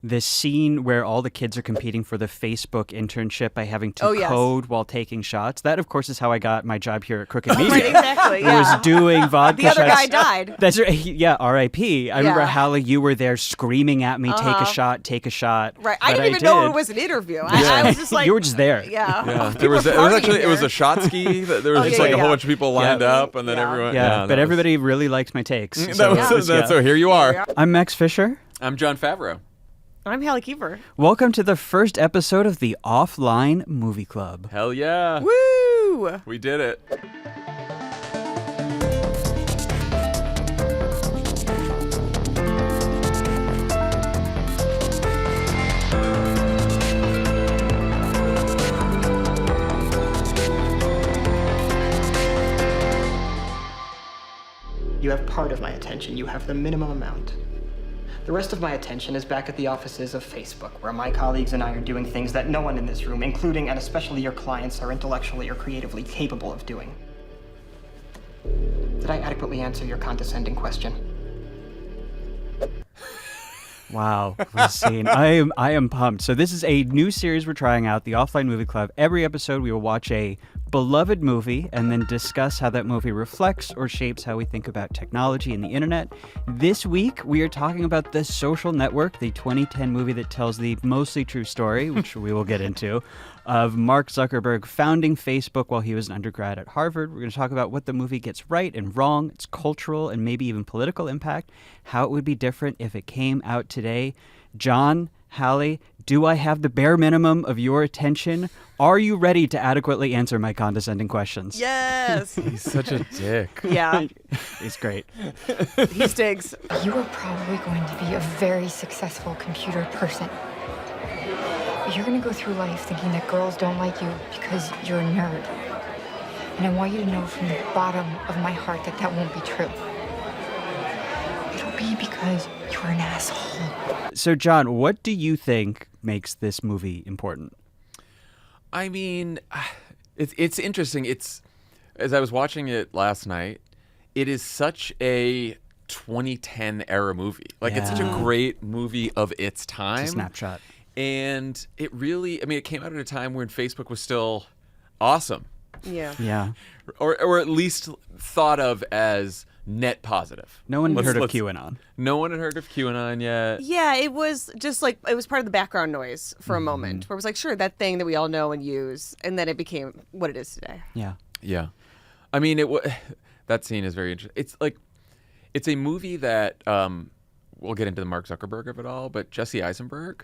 This scene where all the kids are competing for the Facebook internship by having to code while taking shots. That, of course, is how I got my job here at Crooked Media. Right, exactly. Yeah. Was doing vodka shots. The other guy died. That's right. Yeah, R.I.P. I remember, Hallie, you were there screaming at me, take a shot, take a shot. Right. I didn't even know it was an interview. I was just like... You were just there. Yeah. It was a shot ski. There was just a whole bunch of people lined up, and then everyone... Yeah, but everybody really liked my takes. So here you are. I'm Max Fisher. I'm Jon Favreau. I'm Hallie Kiefer. Welcome to the first episode of the Offline Movie Club. Hell yeah. Woo! We did it. You have part of my attention. You have the minimum amount. The rest of my attention is back at the offices of Facebook, where my colleagues and I are doing things that no one in this room, including and especially your clients, are intellectually or creatively capable of doing. Did I adequately answer your condescending question? Wow, what a scene. I am pumped. So this is a new series we're trying out, the Offline Movie Club. Every episode we will watch a beloved movie and then discuss how that movie reflects or shapes how we think about technology and the internet. This week we are talking about The Social Network, the 2010 movie that tells the mostly true story, which we will get into, of Mark Zuckerberg founding Facebook while he was an undergrad at Harvard. We're going to talk about what the movie gets right and wrong, its cultural and maybe even political impact, how it would be different if it came out today. John, Hallie, do I have the bare minimum of your attention? Are you ready to adequately answer my condescending questions? Yes. He's such a dick. Yeah. He's great. He stinks. You are probably going to be a very successful computer person. But you're going to go through life thinking that girls don't like you because you're a nerd. And I want you to know from the bottom of my heart that that won't be true. It'll be because you're an asshole. So, John, what do you think makes this movie important? I mean, it's interesting. It's, as I was watching it last night, it is such a 2010 era movie. Like, it's such a great movie of its time. It's a snapshot. And it really, I mean, it came out at a time when Facebook was still awesome. Yeah. Yeah. Or at least thought of as net positive. No one had heard of QAnon. No one had heard of QAnon yet. Yeah, it was just like, it was part of the background noise for a moment, where it was like, sure, that thing that we all know and use, and then it became what it is today. Yeah. Yeah. I mean, that scene is very interesting. It's like, it's a movie that, we'll get into the Mark Zuckerberg of it all, but Jesse Eisenberg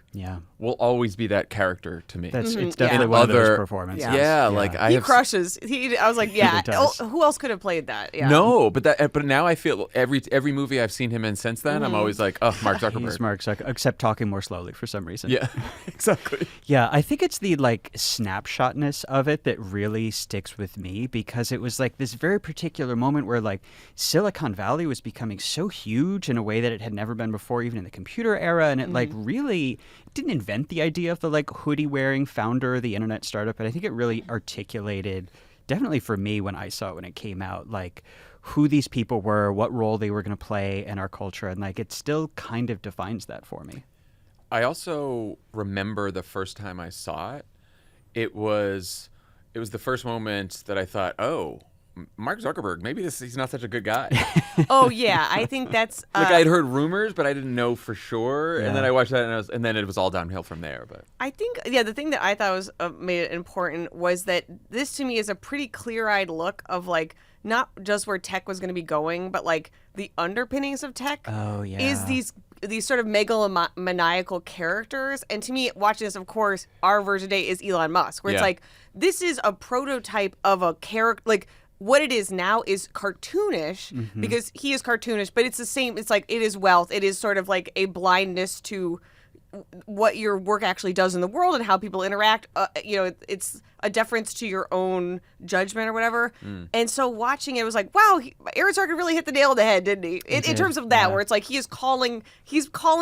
will always be that character to me. It's definitely one of those performances. Yeah, like he crushes. I was like, yeah. Who else could have played that? Yeah. No, but now I feel every movie I've seen him in since then, I'm always like, oh, Mark Zuckerberg. He's Mark Zuckerberg, except talking more slowly for some reason. Yeah, exactly. Yeah, I think it's the like snapshotness of it that really sticks with me, because it was like this very particular moment where like Silicon Valley was becoming so huge in a way that it had never been before, even in the computer era, and it like really didn't invent the idea of the like hoodie wearing founder of the internet startup, but I think it really articulated, definitely for me when I saw it when it came out, like who these people were, what role they were going to play in our culture, and like it still kind of defines that for me. I also remember the first time I saw it, it was the first moment that I thought, oh, Mark Zuckerberg, maybe he's not such a good guy. Oh yeah, I think that's like I had heard rumors, but I didn't know for sure. Yeah. And then I watched that, and then it was all downhill from there. But I think the thing that I thought was made it important was that this to me is a pretty clear-eyed look of like not just where tech was going to be going, but like the underpinnings of tech. Oh yeah, is these sort of megalomaniacal characters. And to me, watching this, of course, our version today is Elon Musk, where it's like this is a prototype of a character, like. What it is now is cartoonish because he is cartoonish, but it's the same. It's like it is wealth. It is sort of like a blindness to what your work actually does in the world and how people interact. It's a deference to your own judgment or whatever. And so watching it was like, wow, Aaron Sorkin really hit the nail on the head, didn't he? In terms of that, where it's like he's calling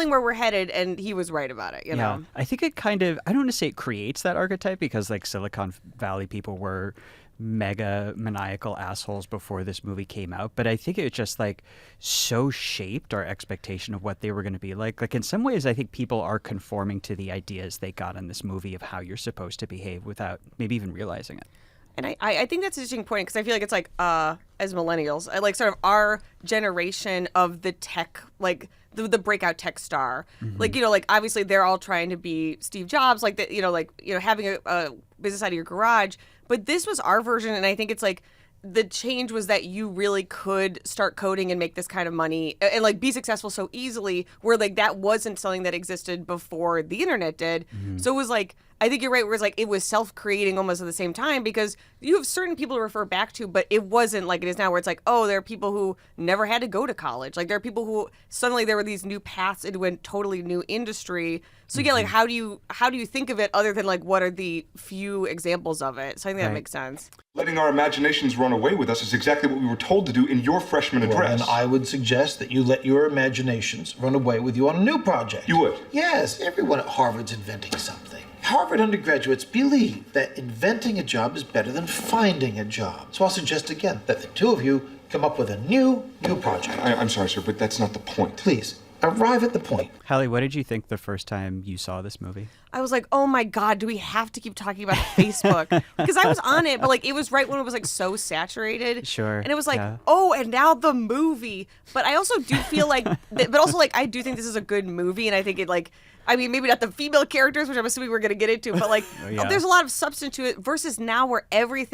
where we're headed, and he was right about it. You know, I think it kind of, I don't want to say it creates that archetype, because like Silicon Valley people were mega maniacal assholes before this movie came out, but I think it just like so shaped our expectation of what they were going to be like. Like in some ways, I think people are conforming to the ideas they got in this movie of how you're supposed to behave without maybe even realizing it. And I think that's an interesting point because I feel like it's like as millennials, I like sort of our generation of the tech, like the breakout tech star. Like, you know, like obviously they're all trying to be Steve Jobs, like that, you know, having a business out of your garage. But this was our version, and I think it's like the change was that you really could start coding and make this kind of money and like be successful so easily, where like that wasn't something that existed before the internet did. So it was like, I think you're right, where it's like it was self-creating almost at the same time, because you have certain people to refer back to, but it wasn't like it is now, where it's like, oh, there are people who never had to go to college. Like there are people who suddenly there were these new paths into a totally new industry. So yeah, like how do you think of it other than like what are the few examples of it? So I think that makes sense. Letting our imaginations run away with us is exactly what we were told to do in your freshman address. And I would suggest that you let your imaginations run away with you on a new project. You would? Yes, everyone at Harvard's inventing something. Harvard undergraduates believe that inventing a job is better than finding a job. So I'll suggest again that the two of you come up with a new project. I'm sorry, sir, but that's not the point. Please, arrive at the point. Hallie, what did you think the first time you saw this movie? I was like, oh my God, do we have to keep talking about Facebook? Because I was on it, but like it was right when it was like so saturated. Sure. And it was like, yeah. oh, and now the movie. But I also do feel like, but also like I do think this is a good movie, and I think it like, I mean, maybe not the female characters, which I'm assuming we're going to get into, but like there's a lot of substance to it versus now where every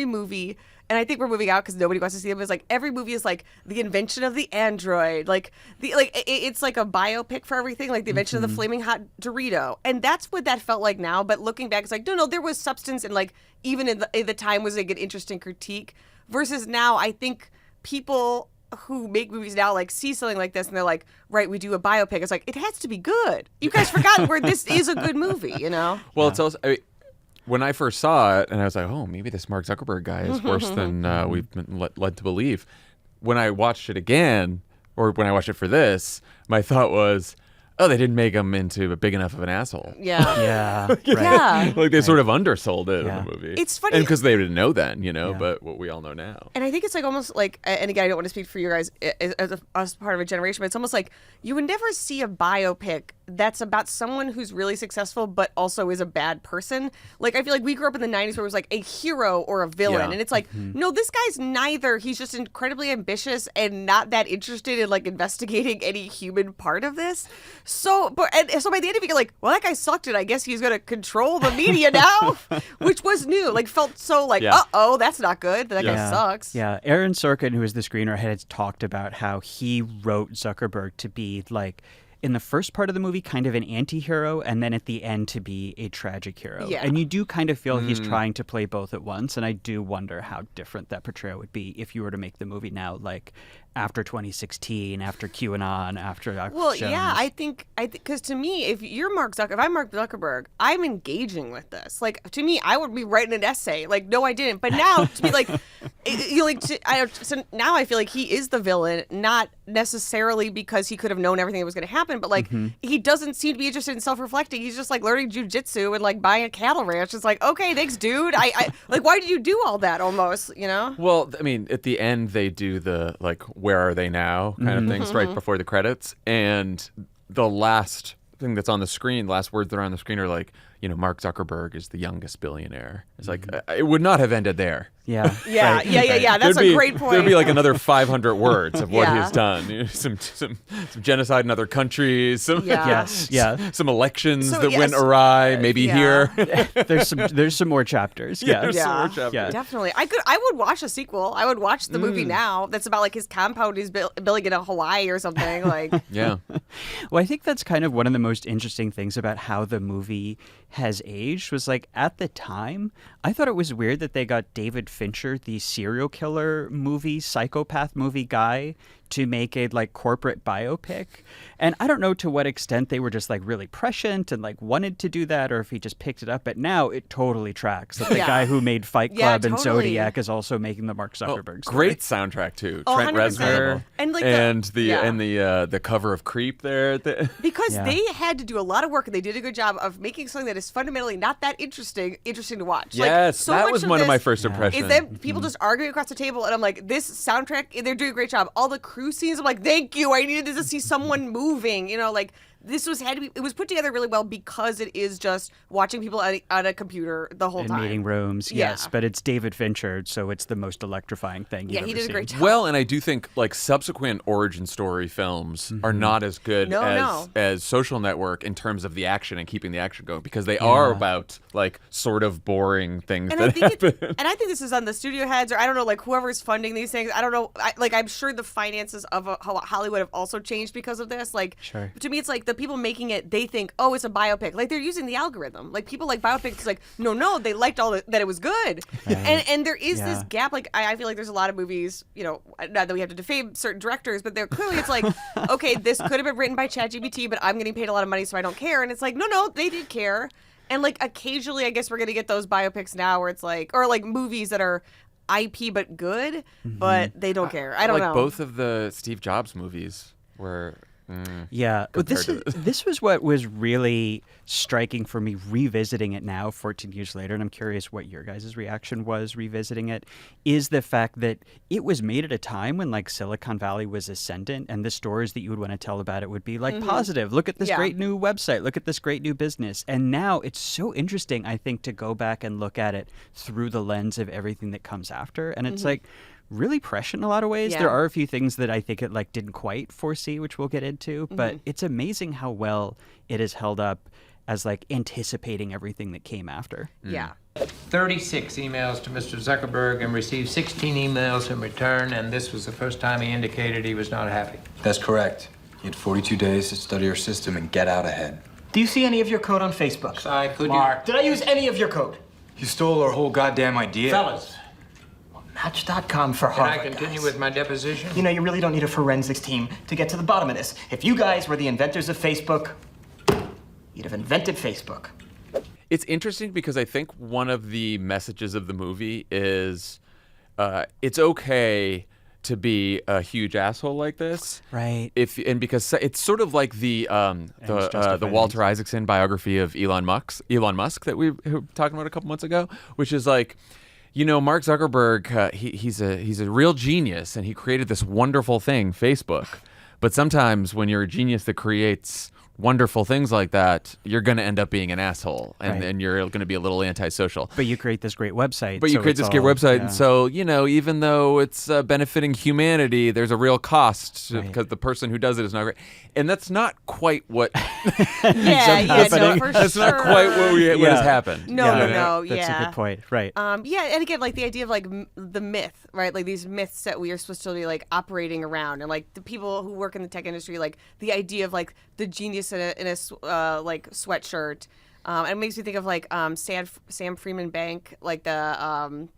movie, and I think we're moving out because nobody wants to see them, is like every movie is like the invention of the android, it's like a biopic for everything, like the invention of the flaming hot Dorito, and that's what that felt like now. But looking back, it's like no, there was substance, and like even in the time was like an interesting critique. Versus now, I think people who make movies now like see something like this and they're like, right, we do a biopic. It's like it has to be good. You guys forgot where this is a good movie, you know? Well, it's also. I mean, when I first saw it, and I was like, oh, maybe this Mark Zuckerberg guy is worse than we've been led to believe. When I watched it again, or when I watched it for this, my thought was, oh, they didn't make him into a big enough of an asshole. Yeah. Yeah. Right. Yeah. Like they sort of undersold it in Yeah. the movie. It's funny. And because they didn't know then, you know, Yeah. but what we all know now. And I think it's like almost like, and again, I don't want to speak for you guys as part of a generation, but it's almost like you would never see a biopic that's about someone who's really successful but also is a bad person. Like I feel like we grew up in the 90s where it was like a hero or a villain. Yeah. And it's like, no, this guy's neither. He's just incredibly ambitious and not that interested in like investigating any human part of this. So by the end of it, you're like, well, that guy sucked it. I guess he's going to control the media now, which was new. Like felt so like, uh-oh, that's not good. That guy sucks. Yeah. Aaron Sorkin, who is the screenwriter, had talked about how he wrote Zuckerberg to be like, in the first part of the movie, kind of an anti-hero, and then at the end to be a tragic hero. Yeah. And you do kind of feel he's trying to play both at once, and I do wonder how different that portrayal would be if you were to make the movie now, like after 2016, after QAnon, after Well, Jones. yeah, I think because to me, if I'm Mark Zuckerberg, I'm engaging with this. Like to me, I would be writing an essay. Like, no, I didn't. But now to be like, so now I feel like he is the villain, not necessarily because he could have known everything that was going to happen, but like he doesn't seem to be interested in self-reflecting. He's just like learning jujitsu and like buying a cattle ranch. It's like, okay, thanks, dude. I like, why did you do all that? Almost, you know? Well, I mean, at the end, they do the, like, where are they now kind of things right before the credits. And the last thing that's on the screen, last words that are on the screen are like, you know, Mark Zuckerberg is the youngest billionaire. It's like, it would not have ended there. Yeah. Yeah, Right. yeah. That's a great point. There'd be like another 500 words of what Yeah. he's done. You know, some genocide in other countries. Some, Yeah. Yes. Yeah. some elections So, that went yes. awry. Maybe Yeah. here. There's some more chapters. Yeah. There's some more chapters. Yeah. Definitely. I would watch a sequel. I would watch the movie now that's about like his compound he's building in Hawaii or something. Like, Yeah. Well, I think that's kind of one of the most interesting things about how the movie has aged was like at the time, I thought it was weird that they got David Fincher, the serial killer movie, psychopath movie guy, to make a like corporate biopic. And I don't know to what extent they were just like really prescient and like wanted to do that, or if he just picked it up. But now it totally tracks that the guy who made Fight Club and totally. Zodiac is also making the Mark Zuckerberg story. Great soundtrack too. Oh, Trent 100%. Reznor And, like, the cover of Creep there. Because they had to do a lot of work and they did a good job of making something that is fundamentally not that interesting to watch. Yes, so that much was of one of my this first impressions. Is them people just arguing across the table, and I'm like, this soundtrack, they're doing a great job. All the crew scenes, I'm like, thank you. I needed to see someone moving. You know, like this it was put together really well because it is just watching people on a computer the whole In time. meeting rooms, yes, but it's David Fincher, so it's the most electrifying thing. Yeah, he did a great job. Well, and I do think like subsequent origin story films are not as good as Social Network in terms of the action and keeping the action going, because they are about like sort of boring things that happen. And I think this is on the studio heads, or I don't know, like whoever's funding these things. I don't know. I'm sure the finances of Hollywood have also changed because of this. Like, to me, it's like the people making it, they think, oh, it's a biopic. Like they're using the algorithm. Like people like biopics. It's like, no, they liked that it was good. And there is this gap. Like I feel like there's a lot of movies, you know, not that we have to defame certain directors, but they're clearly it's like, okay, this could have been written by ChatGPT, but I'm getting paid a lot of money, so I don't care. And it's like, no, they did care. And like occasionally, I guess we're gonna get those biopics now, where it's like, or like movies that are IP but good, but they don't care. I don't know. Like both of the Steve Jobs movies were. But this was what was really striking for me revisiting it now 14 years later, and I'm curious what your guys' reaction was revisiting it, is the fact that it was made at a time when like Silicon Valley was ascendant, and the stories that you would want to tell about it would be like positive. Look at this great new website. Look at this great new business. And now it's so interesting, I think, to go back and look at it through the lens of everything that comes after. And it's like really prescient in a lot of ways. There are a few things that I think it like didn't quite foresee, which we'll get into, but it's amazing how well it is held up as like anticipating everything that came after. 36 emails to Mr. Zuckerberg and received 16 emails in return, and this was the first time he indicated he was not happy. That's correct. You had 42 days to study your system and get out ahead. Do you see any of your code on Facebook? Mark. Did I use any of your code? You stole our whole goddamn idea. Fellas, Match.com for can Harvard. I continue guys. with my deposition? You know, you really don't need a forensics team to get to the bottom of this. If you guys were the inventors of Facebook, you'd have invented Facebook. It's interesting because I think one of the messages of the movie is it's okay to be a huge asshole like this, right? Because it's sort of like the Walter Isaacson biography of Elon Musk that we were talking about a couple months ago, which is like, you know, Mark Zuckerberg, he's a real genius, and he created this wonderful thing, Facebook. But sometimes when you're a genius that creates wonderful things like that, you're going to end up being an asshole, and you're going to be a little antisocial. But you create this great website. And so, you know, even though it's benefiting humanity, there's a real cost because the person who does it is not great. And that's not quite what that's not quite what has happened. No. That's a good point. Right. And again, like the idea of like the myth, right? Like these myths that we are supposed to be like operating around, and like the people who work in the tech industry, like the idea of like the genius in a like sweatshirt. It makes me think of like Sam Freeman Bank, like the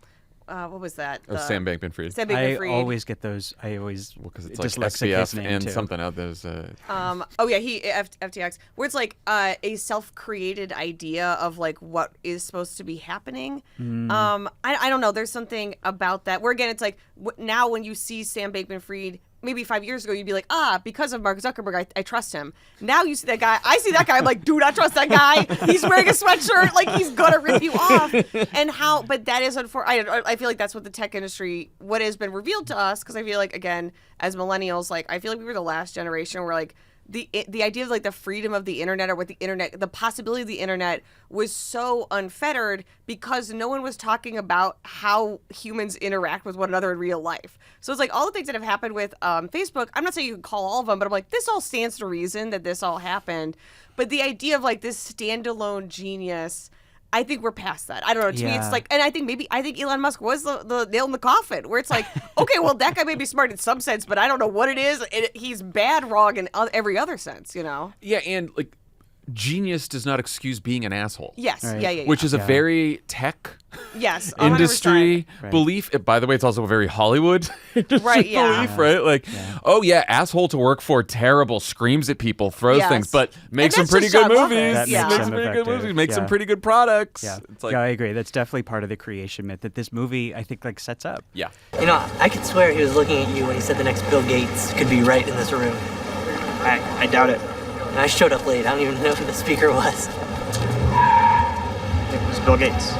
what was that? Sam Bankman-Fried. I always get those. Because it's like SBF and something others. FTX, where it's like a self-created idea of like what is supposed to be happening. I don't know. There's something about that where again, it's like now when you see Sam Bankman-Fried. Maybe 5 years ago, you'd be like, because of Mark Zuckerberg, I trust him. Now you see that guy. I see that guy. I'm like, do not trust that guy. He's wearing a sweatshirt. Like, he's going to rip you off. But that is unfortunate. I feel like that's what the tech industry, what has been revealed to us, because I feel like, again, as millennials, like, I feel like we were the last generation where, like, the idea of like the freedom of the internet, or what the internet, the possibility of the internet was so unfettered because no one was talking about how humans interact with one another in real life. So it's like all the things that have happened with Facebook. I'm not saying you can call all of them, but I'm like, this all stands to reason that this all happened. But the idea of like this standalone genius, I think we're past that. I don't know. To me, it's like, and I think Elon Musk was the nail in the coffin, where it's like, okay, well, that guy may be smart in some sense, but I don't know what it is. He's bad, wrong in every other sense, you know? Yeah, and like, genius does not excuse being an asshole. Yes, right. yeah. Which is a very tech Yes, 100%. industry Right. belief. By the way, it's also a very Hollywood industry Right, yeah. belief, right? Like, oh yeah, asshole to work for, terrible, screams at people, throws Yes. things, but makes some that's pretty just good John Lovitz. movies. That Yeah. makes Makes some pretty good effective. movies. Makes some Yeah. pretty good products. Yeah. It's like, yeah, I agree. That's definitely part of the creation myth that this movie, I think, like sets up. yeah. You know, I could swear he was looking at you when he said the next Bill Gates could be right in this room. I doubt it. And I showed up late. I don't even know who the speaker was. It was Bill Gates.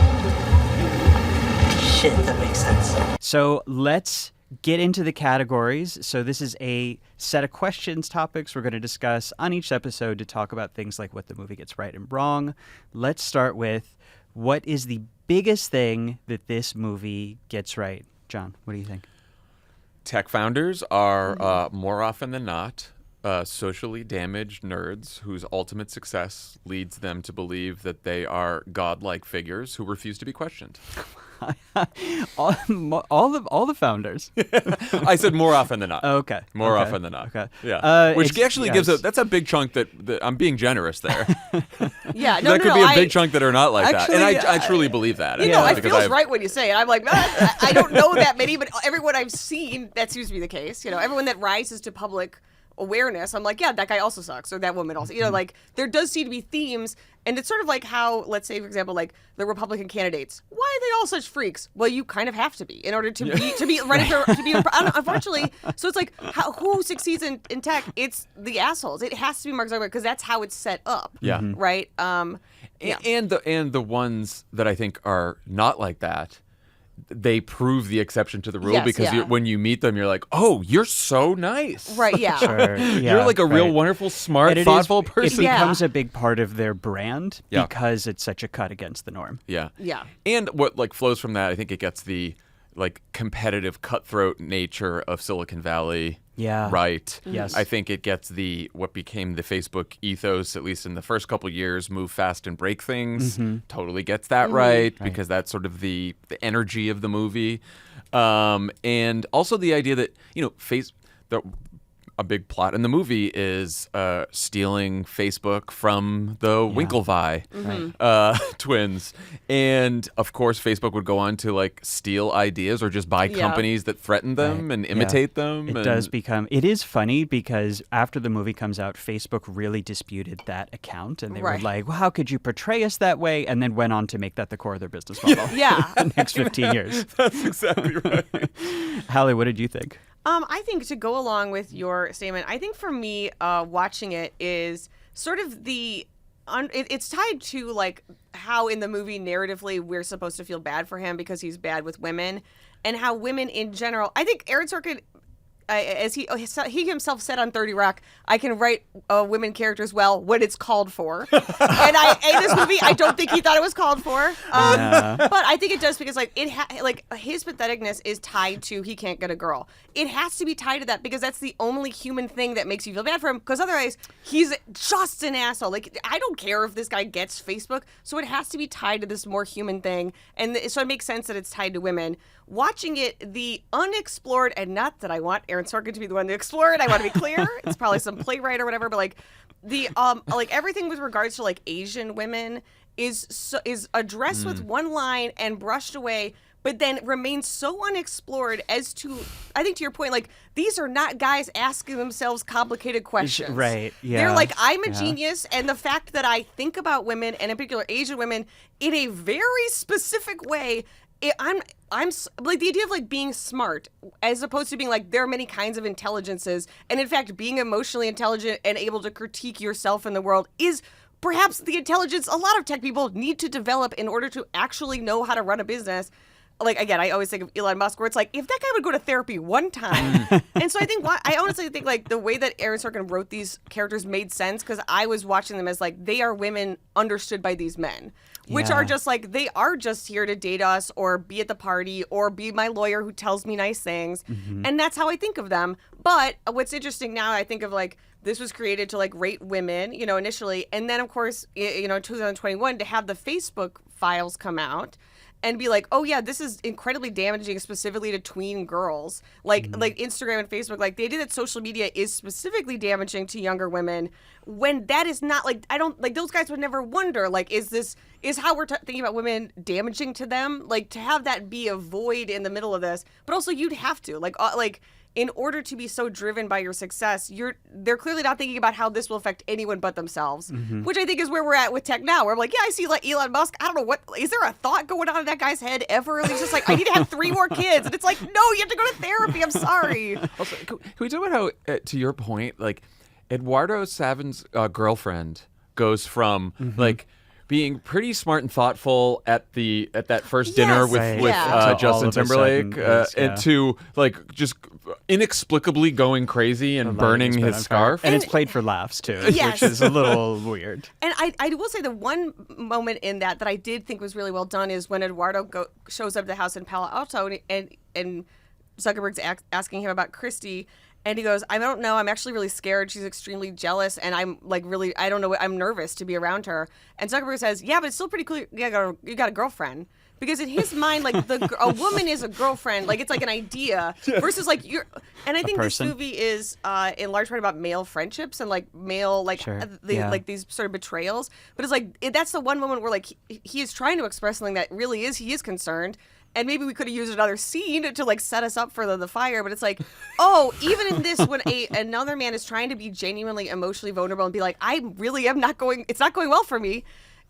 Shit, that makes sense. So let's get into the categories. So this is a set of questions, topics we're going to discuss on each episode to talk about things like what the movie gets right and wrong. Let's start with, what is the biggest thing that this movie gets right? John, what do you think? Tech founders are more often than not socially damaged nerds whose ultimate success leads them to believe that they are godlike figures who refuse to be questioned. all the founders. I said more often than not. Okay. More Okay. often than not. Okay. Yeah. Which it's- actually gives yes. that's a big chunk that I'm being generous there. Yeah, no, that could no, be a I- big chunk that are not like that. And Actually, I truly believe that. You know, it because feels I've- right when you say it. I'm like, I don't know that many, but everyone I've seen, that seems to be the case. You know, everyone that rises to public awareness, I'm like, yeah, that guy also sucks, or that woman also. You know, like, there does seem to be themes, and it's sort of like how, let's say, for example, like the Republican candidates. Why are they all such freaks? Well, you kind of have to be in order to be running for to be. I don't know, unfortunately, so it's like who succeeds in tech? It's the assholes. It has to be Mark Zuckerberg because that's how it's set up. Yeah. Right. Yeah. And the ones that I think are not like that, they prove the exception to the rule Yes, because yeah. when you meet them, you're like, oh, you're so nice. Right. Yeah. Sure. You're Yeah, like a real right. wonderful, smart, And it thoughtful is- person. It Yeah. becomes a big part of their brand Yeah. because it's such a cut against the norm. Yeah. Yeah. And what like flows from that, I think it gets the like competitive, cutthroat nature of Silicon Valley. Yeah. Right. Yes. I think it gets the what became the Facebook ethos, at least in the first couple years, move fast and break things. Totally gets that right because that's sort of the energy of the movie. And also the idea that, you know, a big plot in the movie is stealing Facebook from the Winklevi twins. And of course, Facebook would go on to like steal ideas or just buy Yeah. companies that threaten them and imitate them. It and does become. It is funny because after the movie comes out, Facebook really disputed that account, and they were Right. like, "Well, how could you portray us that way?" And then went on to make that the core of their business model. Yeah. the next 15 years. That's exactly right. Hallie, what did you think? I think to go along with your statement, I think for me, watching it is sort of it's tied to like how in the movie narratively we're supposed to feel bad for him because he's bad with women, and how women in general. I think Aaron Sorkin, as he himself said on 30 Rock, I can write women characters well when it's called for. And in this movie, I don't think he thought it was called for. But I think it does because like his patheticness is tied to he can't get a girl. It has to be tied to that because that's the only human thing that makes you feel bad for him. Because otherwise, he's just an asshole. Like I don't care if this guy gets Facebook, so it has to be tied to this more human thing. And so it makes sense that it's tied to women. Watching it, the unexplored, and not that I want Aaron Sorkin to be the one to explore it. I want to be clear. It's probably some playwright or whatever, but like the like everything with regards to like Asian women is addressed with one line and brushed away, but then remains so unexplored as to, I think to your point, like these are not guys asking themselves complicated questions. Right, yeah. They're like, I'm a Yeah. genius, and the fact that I think about women, and in particular Asian women, in a very specific way. I'm like the idea of like being smart as opposed to being like there are many kinds of intelligences, and in fact being emotionally intelligent and able to critique yourself in the world is perhaps the intelligence a lot of tech people need to develop in order to actually know how to run a business. Like again, I always think of Elon Musk, where it's like if that guy would go to therapy one time. And so I think I honestly think like the way that Aaron Sorkin wrote these characters made sense because I was watching them as like they are women understood by these men. Which Yeah. are just like, they are just here to date us or be at the party or be my lawyer who tells me nice things. And that's how I think of them. But what's interesting now, I think of like, this was created to like rate women, you know, initially. And then, of course, you know, 2021 to have the Facebook files come out. and be like, oh yeah, this is incredibly damaging, specifically to tween girls. Like Instagram and Facebook, like the idea that social media is specifically damaging to younger women, when that is not, like, I don't, like, those guys would never wonder, like, is how we're thinking about women damaging to them? Like, to have that be a void in the middle of this, but also you'd have to, like in order to be so driven by your success, they're clearly not thinking about how this will affect anyone but themselves, which I think is where we're at with tech now. Where I'm like, yeah, I see like Elon Musk. I don't know is there a thought going on in that guy's head ever? And he's just like, I need to have 3 more kids. And it's like, no, you have to go to therapy. I'm sorry. Also, can we talk about how, to your point, like Eduardo Savin's girlfriend goes from like being pretty smart and thoughtful at that first dinner with Justin Timberlake, and to like just inexplicably going crazy and burning his scarf. And it's played for laughs too, which is a little weird. And I will say the one moment in that I did think was really well done is when Eduardo shows up at the house in Palo Alto and Zuckerberg's asking him about Christy. And he goes, I don't know. I'm actually really scared. She's extremely jealous. And I'm like, really, I don't know. I'm nervous to be around her. And Zuckerberg says, yeah, but it's still pretty clear you got a girlfriend. Because in his mind, like a woman is a girlfriend. Like it's like an idea versus like and I think this movie is in large part about male friendships and like male, like like these sort of betrayals. But it's like, that's the one moment where like he is trying to express something that really he is concerned. And maybe we could have used another scene to like set us up for the fire, but it's like, oh, even in this, when another man is trying to be genuinely emotionally vulnerable and be like, I really am it's not going well for me.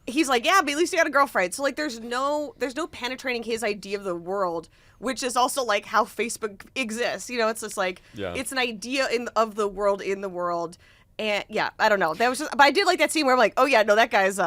He's like, yeah, but at least you got a girlfriend. So like, there's no penetrating his idea of the world, which is also like how Facebook exists. You know, it's just like, it's an idea of the world in the world. And yeah, I don't know. That was but I did like that scene where I'm like, oh yeah, no, that guy's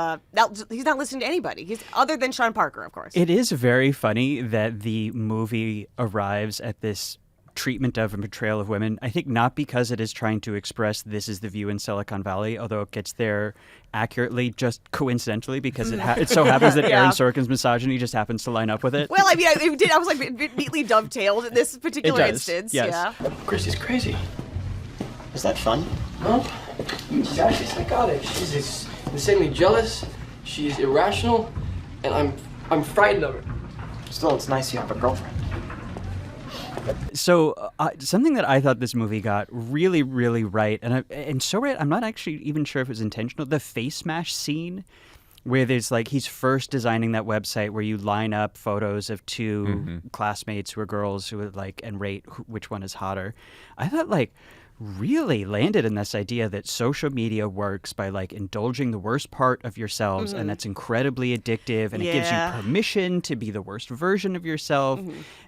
he's not listening to anybody. He's other than Sean Parker, of course. It is very funny that the movie arrives at this treatment of and portrayal of women. I think not because it is trying to express this is the view in Silicon Valley, although it gets there accurately, just coincidentally, because it so happens that Aaron Sorkin's misogyny just happens to line up with it. Well, I mean, I was like it neatly dovetailed in this particular instance. Yes. Yeah. Chrissy's crazy. Is that fun? No. She's actually psychotic. She's insanely jealous. She's irrational, and I'm frightened of her. Still, it's nice you have a girlfriend. So something that I thought this movie got really, really right, and so right, I'm not actually even sure if it was intentional. The face smash scene, where there's like he's first designing that website where you line up photos of 2 classmates who are girls who would like and rate which one is hotter. I thought like really landed in this idea that social media works by like indulging the worst part of yourselves, and that's incredibly addictive, and it gives you permission to be the worst version of yourself,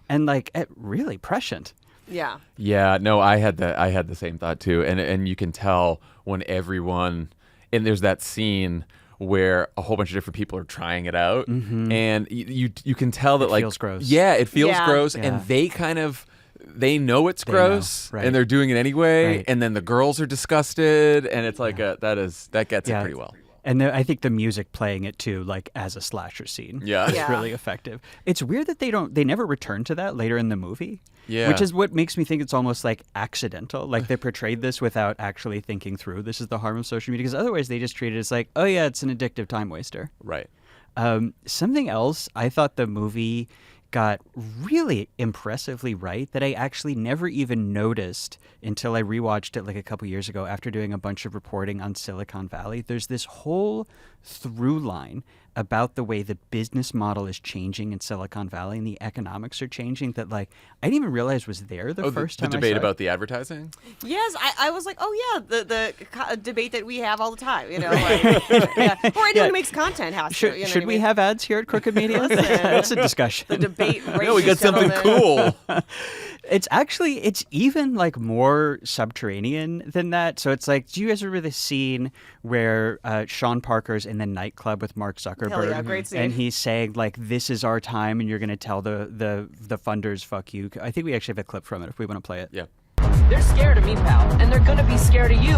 and like really prescient. Yeah. Yeah. No, I had the same thought too, and you can tell when everyone, and there's that scene where a whole bunch of different people are trying it out, and you can tell that it feels gross. Yeah, it feels gross, and they know it's gross, and they're doing it anyway, and then the girls are disgusted, and it's like that gets it pretty well. And I think the music playing it too, like as a slasher scene, is really effective. It's weird that they never return to that later in the movie, which is what makes me think it's almost like accidental. Like they portrayed this without actually thinking through this is the harm of social media, because otherwise they just treat it as like, oh yeah, it's an addictive time waster. Right. Something else I thought the movie got really impressively right that I actually never even noticed until I rewatched it like a couple years ago after doing a bunch of reporting on Silicon Valley. There's this whole through line about the way the business model is changing in Silicon Valley and the economics are changing that like I didn't even realize was there the first time. The debate about the advertising? Yes, I was like, oh yeah, the debate that we have all the time, you know, like, or anyone who makes content has to. You know should we have ads here at Crooked Media? That's a discussion. The debate. No, we got something cool. It's even like more subterranean than that. So it's like, do you guys remember the scene where Sean Parker's in the nightclub with Mark Zuckerberg? Hell yeah, great scene. And he's saying like, this is our time and you're going to tell the funders, fuck you. I think we actually have a clip from it if we want to play it. Yeah. They're scared of me, pal, and they're gonna be scared of you.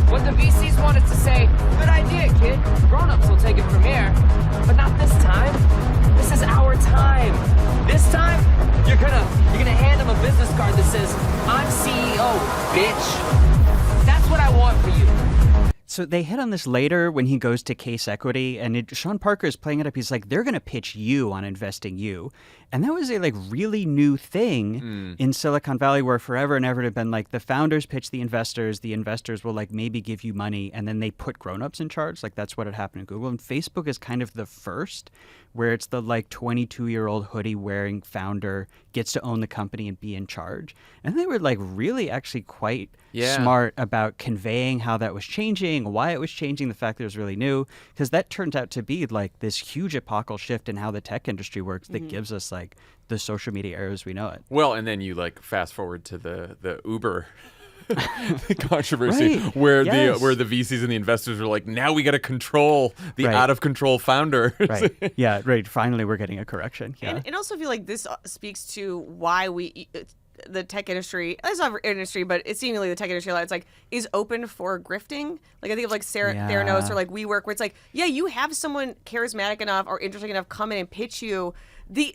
What the VCs wanted to say, good idea, kid. Grown-ups will take it from here. But not this time. This is our time. This time, you're gonna hand them a business card that says, I'm CEO, bitch. That's what I want for you. So they hit on this later when he goes to Case Equity, and Sean Parker is playing it up. He's like, they're going to pitch you on investing you. And that was a really new thing in Silicon Valley, where forever and ever it had been like the founders pitch the investors will maybe give you money, and then they put grown-ups in charge. That's what had happened at Google. And Facebook is kind of the first where it's the 22-year-old hoodie-wearing founder gets to own the company and be in charge. And they were really actually quite smart about conveying how that was changing, why it was changing, the fact that it was really new, because that turns out to be this huge epochal shift in how the tech industry works that gives us the social media era as we know it. Well, and then you fast forward to the Uber controversy, where the VCs and the investors were now we got to control the out of control founder. Right. Yeah. Right. Finally, we're getting a correction. Yeah. And also feel like this speaks to why the tech industry, it's not industry, but it's seemingly the tech industry, it's is open for grifting. I think of Theranos or WeWork, where it's you have someone charismatic enough or interesting enough come in and pitch you. The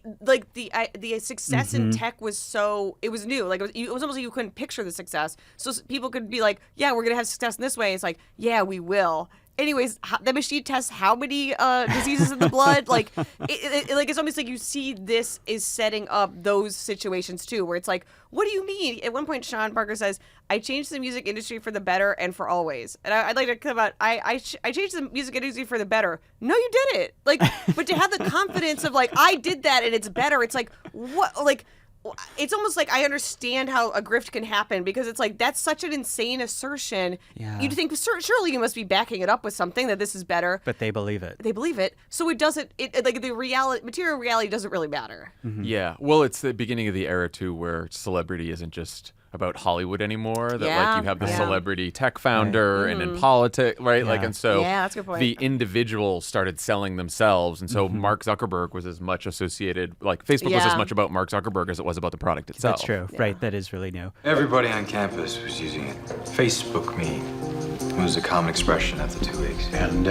success in tech was it was new. It was almost like you couldn't picture the success. So people could be yeah, we're gonna have success in this way. It's yeah, we will. Anyways, the machine tests how many diseases in the blood. It's almost like you see this is setting up those situations too, where it's what do you mean? At one point, Sean Parker says, "I changed the music industry for the better and for always." And I'd like to come out. I changed the music industry for the better. No, you did it. But to have the confidence of I did that and it's better. It's what it's almost I understand how a grift can happen, because it's that's such an insane assertion. Yeah. You'd think surely you must be backing it up with something that this is better. But they believe it. They believe it. So it doesn't. The material reality doesn't really matter. Mm-hmm. Yeah. Well, it's the beginning of the era too, where celebrity isn't just about Hollywood anymore. That you have the celebrity tech founder and in politics, right? Yeah. And so that's a good point. The individuals started selling themselves, and so Mark Zuckerberg was as much associated. Facebook was as much about Mark Zuckerberg as it was about the product itself. That's true. Yeah. Right. That is really new. Everybody on campus was using it. Facebook me was a common expression after 2 weeks. And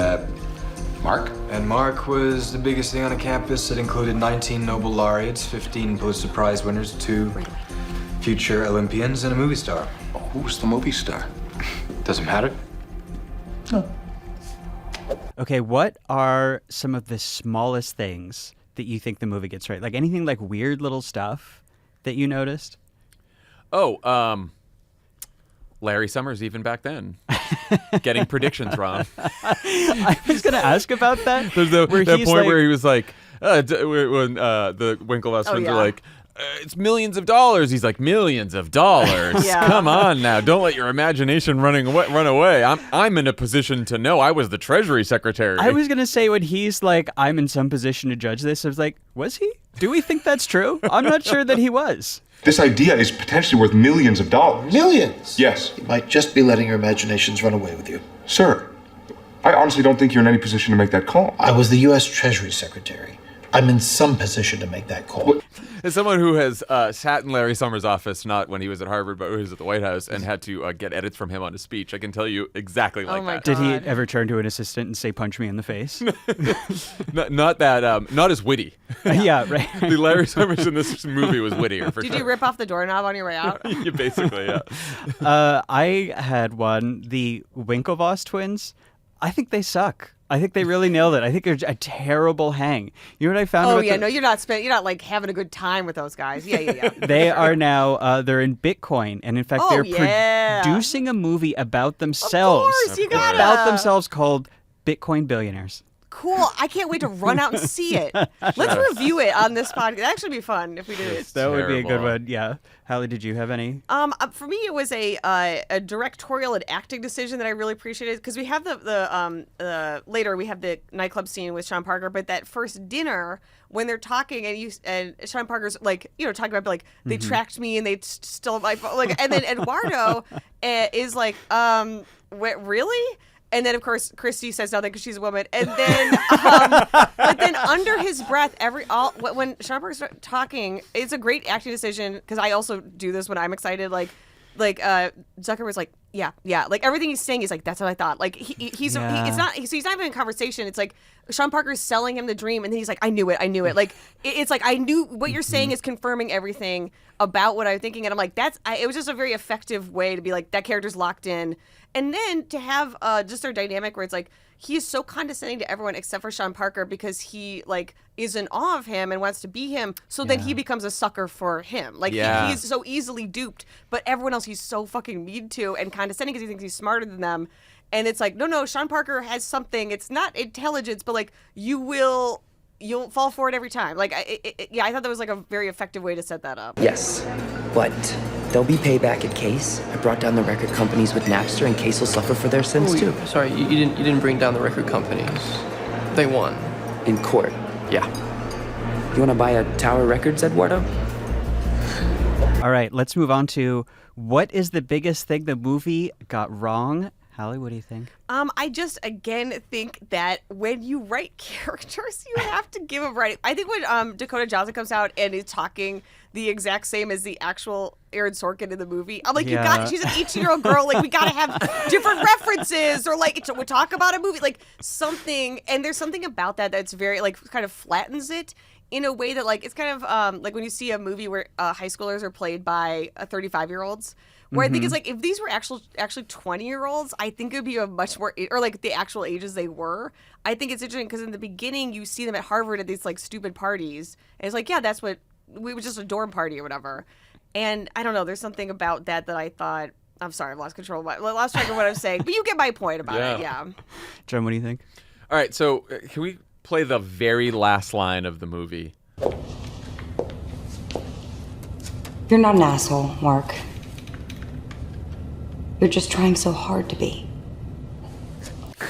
Mark? And Mark was the biggest thing on a campus. It included 19 Nobel laureates, 15 Pulitzer Prize winners, 2 future Olympians, and a movie star. Who's the movie star? Doesn't matter. No. Okay, what are some of the smallest things that you think the movie gets right? Anything weird little stuff that you noticed? Larry Summers, even back then, getting predictions wrong. I was going to ask about that. There's that point where he was when the Winklevoss twins are it's millions of dollars. He's millions of dollars. Yeah. Come on now. Don't let your imagination run away. I'm in a position to know. I was the Treasury Secretary. I was going to say when he's I'm in some position to judge this, I was was he? Do we think that's true? I'm not sure that he was. This idea is potentially worth millions of dollars. Millions? Yes. You might just be letting your imaginations run away with you. Sir, I honestly don't think you're in any position to make that call. I was the U.S. Treasury Secretary. I'm in some position to make that call. As someone who has sat in Larry Summers' office, not when he was at Harvard, but when he was at the White House, and had to get edits from him on his speech, I can tell you exactly like that. Did he ever turn to an assistant and say, "Punch me in the face"? not that, not as witty. Yeah, right. The Larry Summers in this movie was wittier, for sure. Did you rip off the doorknob on your way out? Yeah, basically, yeah. I had one, the Winklevoss twins. I think they suck. I think they really nailed it. I think they're a terrible hang. You know what I found? Oh yeah, no, you're not having a good time with those guys. Yeah. They are now. They're in Bitcoin, and in fact, they're producing a movie about themselves. Of course, you gotta. About themselves called Bitcoin Billionaires. Cool. I can't wait to run out and see it. Let's review it on this podcast. It'd actually be fun if we did it. That would be a good one. Yeah. Hallie, did you have any? For me, it was a directorial and acting decision that I really appreciated, because we have the later we have the nightclub scene with Sean Parker, but that first dinner when they're talking and Sean Parker's talking about they tracked me and they stole my phone, and then Eduardo is really? And then, of course, Christy says nothing because she's a woman. And then, but then under his breath, when Sean Parker's talking, it's a great acting decision, because I also do this when I'm excited. Zuckerberg's like, yeah, like everything he's saying is like, that's what I thought. Like he's not even in conversation. It's like Sean Parker's selling him the dream, and then he's like, I knew it. Like it's like I knew what you're saying is confirming everything about what I'm thinking, and I'm like, it was just a very effective way to be like, that character's locked in, and then to have just their dynamic where it's like, he is so condescending to everyone except for Sean Parker because he like is in awe of him and wants to be him. So then he becomes a sucker for him. Like he's so easily duped, but everyone else he's so fucking mean to and condescending because he thinks he's smarter than them. And it's like, no, Sean Parker has something. It's not intelligence, but like you'll fall for it every time. Like I thought that was like a very effective way to set that up. Yes, but there'll be payback in case. I brought down the record companies with Napster, and Case will suffer for their sins too. Sorry, you didn't bring down the record companies. They won. In court, yeah. You want to buy a Tower Records, Eduardo? All right, let's move on to what is the biggest thing the movie got wrong? Hallie, what do you think? I just, again, think that when you write characters, you have to give them writing. I think when Dakota Johnson comes out and is talking the exact same as the actual Aaron Sorkin in the movie, I'm like, she's an 18-year-old girl. Like, we got to have different references, or like, we talk about a movie, like something. And there's something about that that's very, like, kind of flattens it in a way that, like, it's kind of like when you see a movie where high schoolers are played by 35-year-olds. Where I think it's like, if these were actually 20-year-olds, I think it would be a much more, or like the actual ages they were. I think it's interesting because in the beginning you see them at Harvard at these like stupid parties, and it's like, yeah, that's what we were, just a dorm party or whatever. And I don't know, there's something about that I thought, I'm sorry, I've lost control, lost track of what I'm saying, but you get my point about it. Yeah. John, what do you think? All right, so can we play the very last line of the movie? You're not an asshole, Mark. You're just trying so hard to be.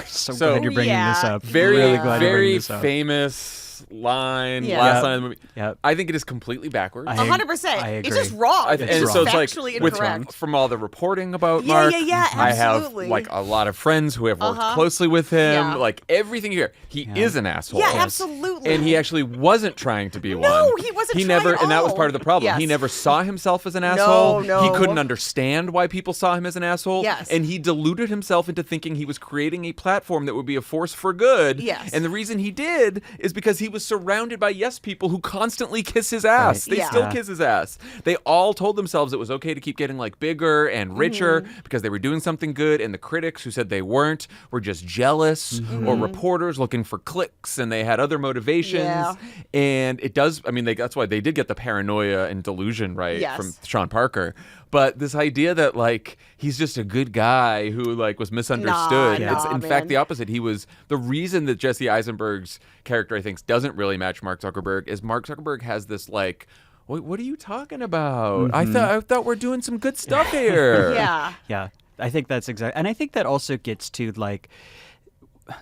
So glad you're bringing this up. Very, really glad you're bringing very this up. famous line, last line of the movie. Yep. I think it is completely backwards. 100%. I agree. It's just wrong. And so it's like, factually incorrect. from all the reporting about Mark, Yeah, I have absolutely. like a lot of friends who have worked closely with him. Yeah. Like everything here, he is an asshole. Yeah, absolutely. And he actually wasn't trying to be one. No, he wasn't He trying never, at and that was all. part of the problem. Yes. He never saw himself as an asshole. No. He couldn't understand why people saw him as an asshole. Yes. And he deluded himself into thinking he was creating a platform that would be a force for good. Yes. And the reason he did is because he was surrounded by yes people who constantly kiss his ass. Right. They still kiss his ass. They all told themselves it was okay to keep getting like bigger and richer because they were doing something good, and the critics who said they weren't were just jealous, or reporters looking for clicks, and they had other motivations. Yeah. And it does, I mean, that's why they did get the paranoia and delusion right from Sean Parker. But this idea that like he's just a good guy who like was misunderstood. It's in fact the opposite. He was the reason that Jesse Eisenberg's character, I think, doesn't really match Mark Zuckerberg is Mark Zuckerberg has this like, what are you talking about? I thought we're doing some good stuff here. Yeah. I think that's exactly, and I think that also gets to like,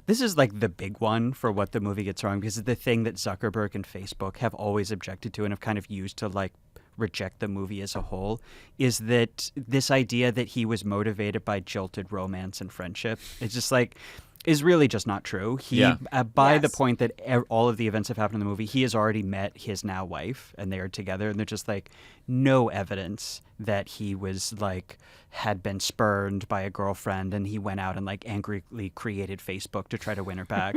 this is like the big one for what the movie gets wrong, because it's the thing that Zuckerberg and Facebook have always objected to and have kind of used to like reject the movie as a whole, is that this idea that he was motivated by jilted romance and friendship. It's just like, is really just not true. He, by the point that all of the events have happened in the movie, he has already met his now wife, and they are together, and they're just like no evidence that he was like had been spurned by a girlfriend and he went out and like angrily created Facebook to try to win her back.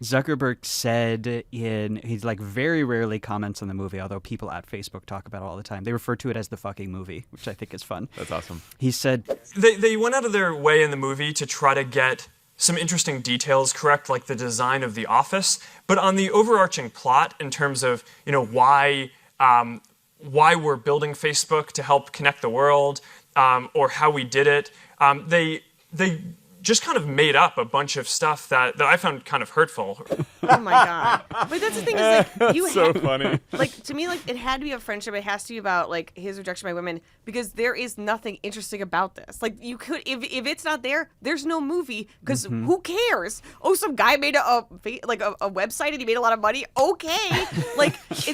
Zuckerberg said he's like very rarely comments on the movie, although people at Facebook talk about it all the time. They refer to it as the fucking movie, which I think is fun. That's awesome. He said they went out of their way in the movie to try to get some interesting details correct, like the design of the office, but on the overarching plot in terms of, you know, why we're building Facebook to help connect the world, or how we did it, they just kind of made up a bunch of stuff that I found kind of hurtful. Oh my God. But that's the thing is like, you so funny. Like, to me, like, it had to be a friendship. It has to be about like his rejection by women, because there is nothing interesting about this. Like, you could, if it's not there, there's no movie, because who cares? Oh, some guy made a website and he made a lot of money. Okay. Like, it's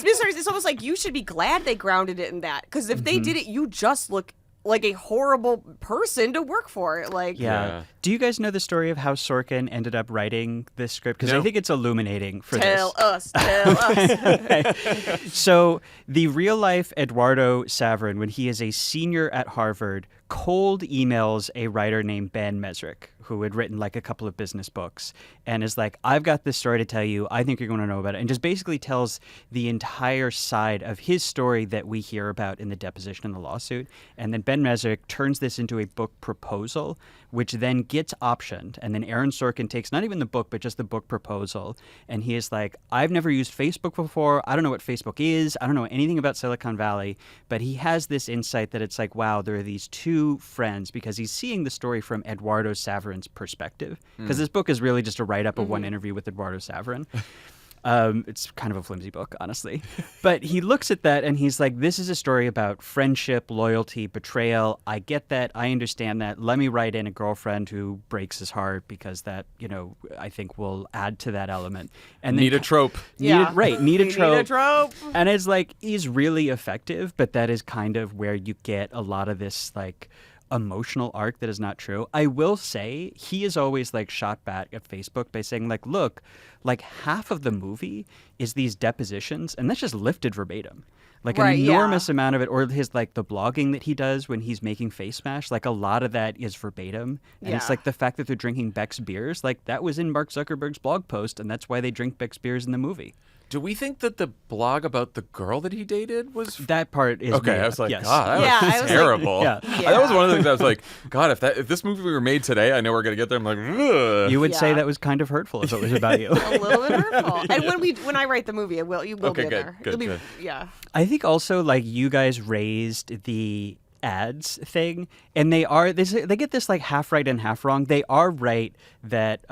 misunderstood. It's almost like you should be glad they grounded it in that, because if they did it, you just look like a horrible person to work for. Like, yeah. Do you guys know the story of how Sorkin ended up writing this script? Because No. I think it's illuminating for tell this. us. So the real life Eduardo Saverin, when he is a senior at Harvard, cold emails a writer named Ben Mesrick, who had written like a couple of business books, and is like, I've got this story to tell you. I think you're going to know about it. And just basically tells the entire side of his story that we hear about in the deposition in the lawsuit. And then Ben Mesrick turns this into a book proposal, which then gets optioned. And then Aaron Sorkin takes not even the book, but just the book proposal. And he is like, I've never used Facebook before. I don't know what Facebook is. I don't know anything about Silicon Valley. But he has this insight that it's like, wow, there are these two friends, because he's seeing the story from Eduardo Saverin's perspective. Because this book is really just a write-up of one interview with Eduardo Saverin. It's kind of a flimsy book, honestly. But he looks at that and he's like, this is a story about friendship, loyalty, betrayal. I get that. I understand that. Let me write in a girlfriend who breaks his heart, because that, I think will add to that element. And Need a trope. Need a trope. Need a trope. And it's like, he's really effective, but that is kind of where you get a lot of this, like, emotional arc that is not true. I will say he is always like shot back at Facebook by saying like, look, like half of the movie is these depositions, and that's just lifted verbatim. Like an enormous amount of it, or his like the blogging that he does when he's making Face Smash, like a lot of that is verbatim. And it's like the fact that they're drinking Beck's beers, like that was in Mark Zuckerberg's blog post, and that's why they drink Beck's beers in the movie. Do we think that the blog about the girl that he dated was... That part is okay, made I was like, yes. God, that was terrible. Like, That was one of the things I was like, God, if this movie were made today, I know we're going to get there. I'm like, ugh. You would say that was kind of hurtful if it was about you. A little bit hurtful. And when I write the movie, you will be in there. Good. Yeah. I think also like you guys raised the ads thing, and they get this like half right and half wrong. They are right that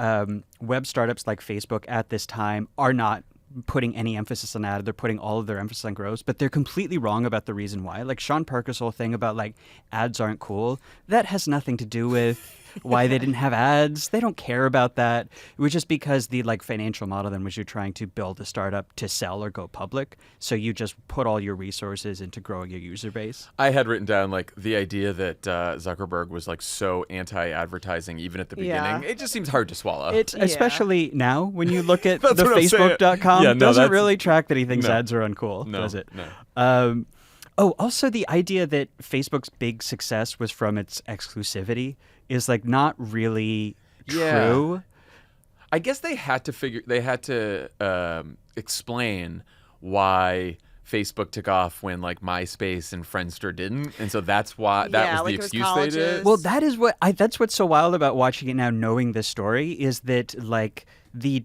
web startups like Facebook at this time are not putting any emphasis on ad. They're putting all of their emphasis on growth, but they're completely wrong about the reason why. Like Sean Parker's whole thing about like ads aren't cool, that has nothing to do with why they didn't have ads. They don't care about that. It was just because the like financial model then was you're trying to build a startup to sell or go public. So you just put all your resources into growing your user base. I had written down like the idea that Zuckerberg was like so anti-advertising even at the beginning. It just seems hard to swallow. It's especially now when you look at the Facebook.com, doesn't really track that he thinks ads are uncool, does it? No. Also the idea that Facebook's big success was from its exclusivity is like not really true. I guess they had to explain why Facebook took off when like MySpace and Friendster didn't, and so that's why that was the excuse they did. Well, that is that's what's so wild about watching it now, knowing the story, is that like the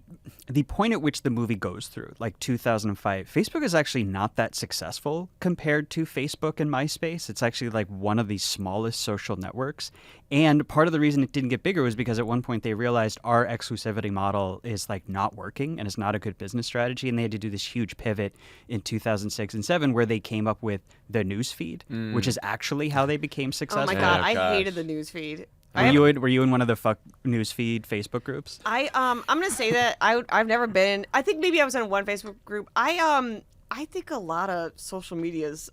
point at which the movie goes through, like 2005, Facebook is actually not that successful compared to Facebook and MySpace. It's actually like one of the smallest social networks. And part of the reason it didn't get bigger was because at one point they realized our exclusivity model is like not working and it's not a good business strategy. And they had to do this huge pivot in 2006 and 2007 where they came up with the newsfeed, which is actually how they became successful. Oh my God, I hated the newsfeed. Were you in one of the fuck newsfeed Facebook groups? I'm gonna say that I've never been. I think maybe I was in one Facebook group. I think a lot of social media's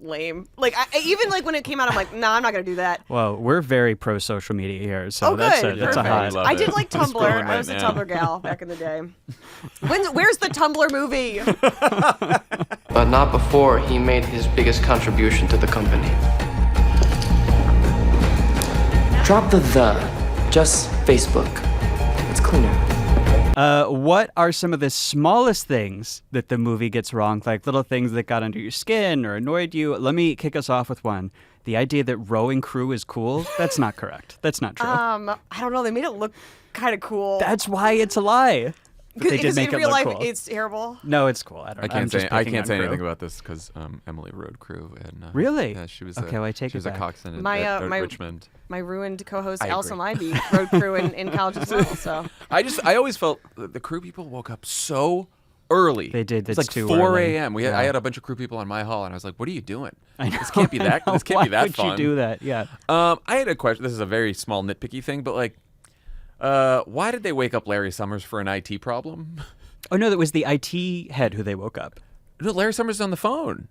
lame. Like even like when it came out, I'm like, nah, I'm not gonna do that. Well, we're very pro social media here, so that's a high. I did like Tumblr. I was a Tumblr gal back in the day. Where's the Tumblr movie? But not before he made his biggest contribution to the company. Drop the just Facebook. It's cleaner. What are some of the smallest things that the movie gets wrong? Like little things that got under your skin or annoyed you? Let me kick us off with one. The idea that rowing crew is cool, that's not correct. That's not true. I don't know. They made it look kind of cool. That's why it's a lie. Because in real life, it's terrible. No, it's cool. I can't say anything about this because Emily rode crew. And, really? Yeah, she was. Okay, well, I take she was it back. a coxswain at Richmond. My ruined co-host Elsa Leiby rode crew in college as well. So I always felt the crew people woke up so early. They did. It's like 4 a.m. I had a bunch of crew people on my hall, and I was like, "What are you doing? This can't be that. This can't be that fun." Why would you do that? Yeah. I had a question. This is a very small nitpicky thing, but like. Why did they wake up Larry Summers for an IT problem? Oh, no, that was the IT head who they woke up. No, Larry Summers is on the phone.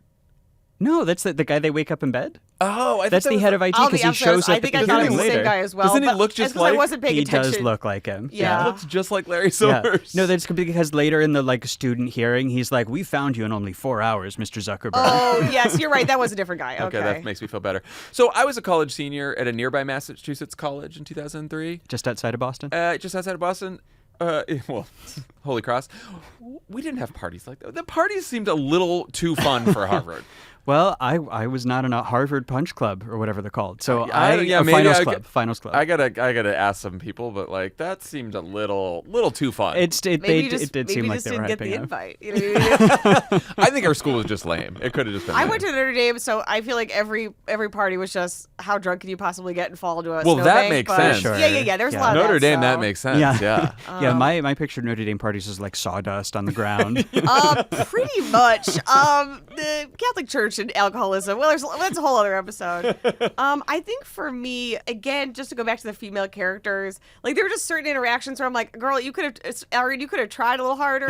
No, that's the guy they wake up in bed. Oh, that's the head of IT because he shows up I think I thought it was the same guy as well. Doesn't he look just like? I wasn't paying attention. He does look like him. Yeah. He looks just like Larry Silvers. No, that's because later in the student hearing, he's like, "We found you in only 4 hours, Mr. Zuckerberg." Oh, yes, you're right. That was a different guy. Okay, that makes me feel better. So I was a college senior at a nearby Massachusetts college in 2003. Just outside of Boston? Just outside of Boston. Well, Holy Cross. We didn't have parties like that. The parties seemed a little too fun for Harvard. Well, I was not in a Harvard Punch Club or whatever they're called. So finals club. I gotta ask some people, but that seemed a little too fun. It did seem like they were get the hyping up. invite. You know what I mean? I think our school was just lame. It could have just been. I lame. went to Notre Dame, so I feel like every party was just how drunk can you possibly get and fall into a Well, snowbank, that makes sense. Sure. Yeah. There's a lot of Notre that, Dame. so. That makes sense. Yeah. Yeah. My picture of Notre Dame parties is like sawdust on the ground. Pretty much. The Catholic Church and alcoholism. Well, that's a whole other episode. I think for me, again, just to go back to the female characters, there were just certain interactions where I'm like, girl, you could have tried a little harder.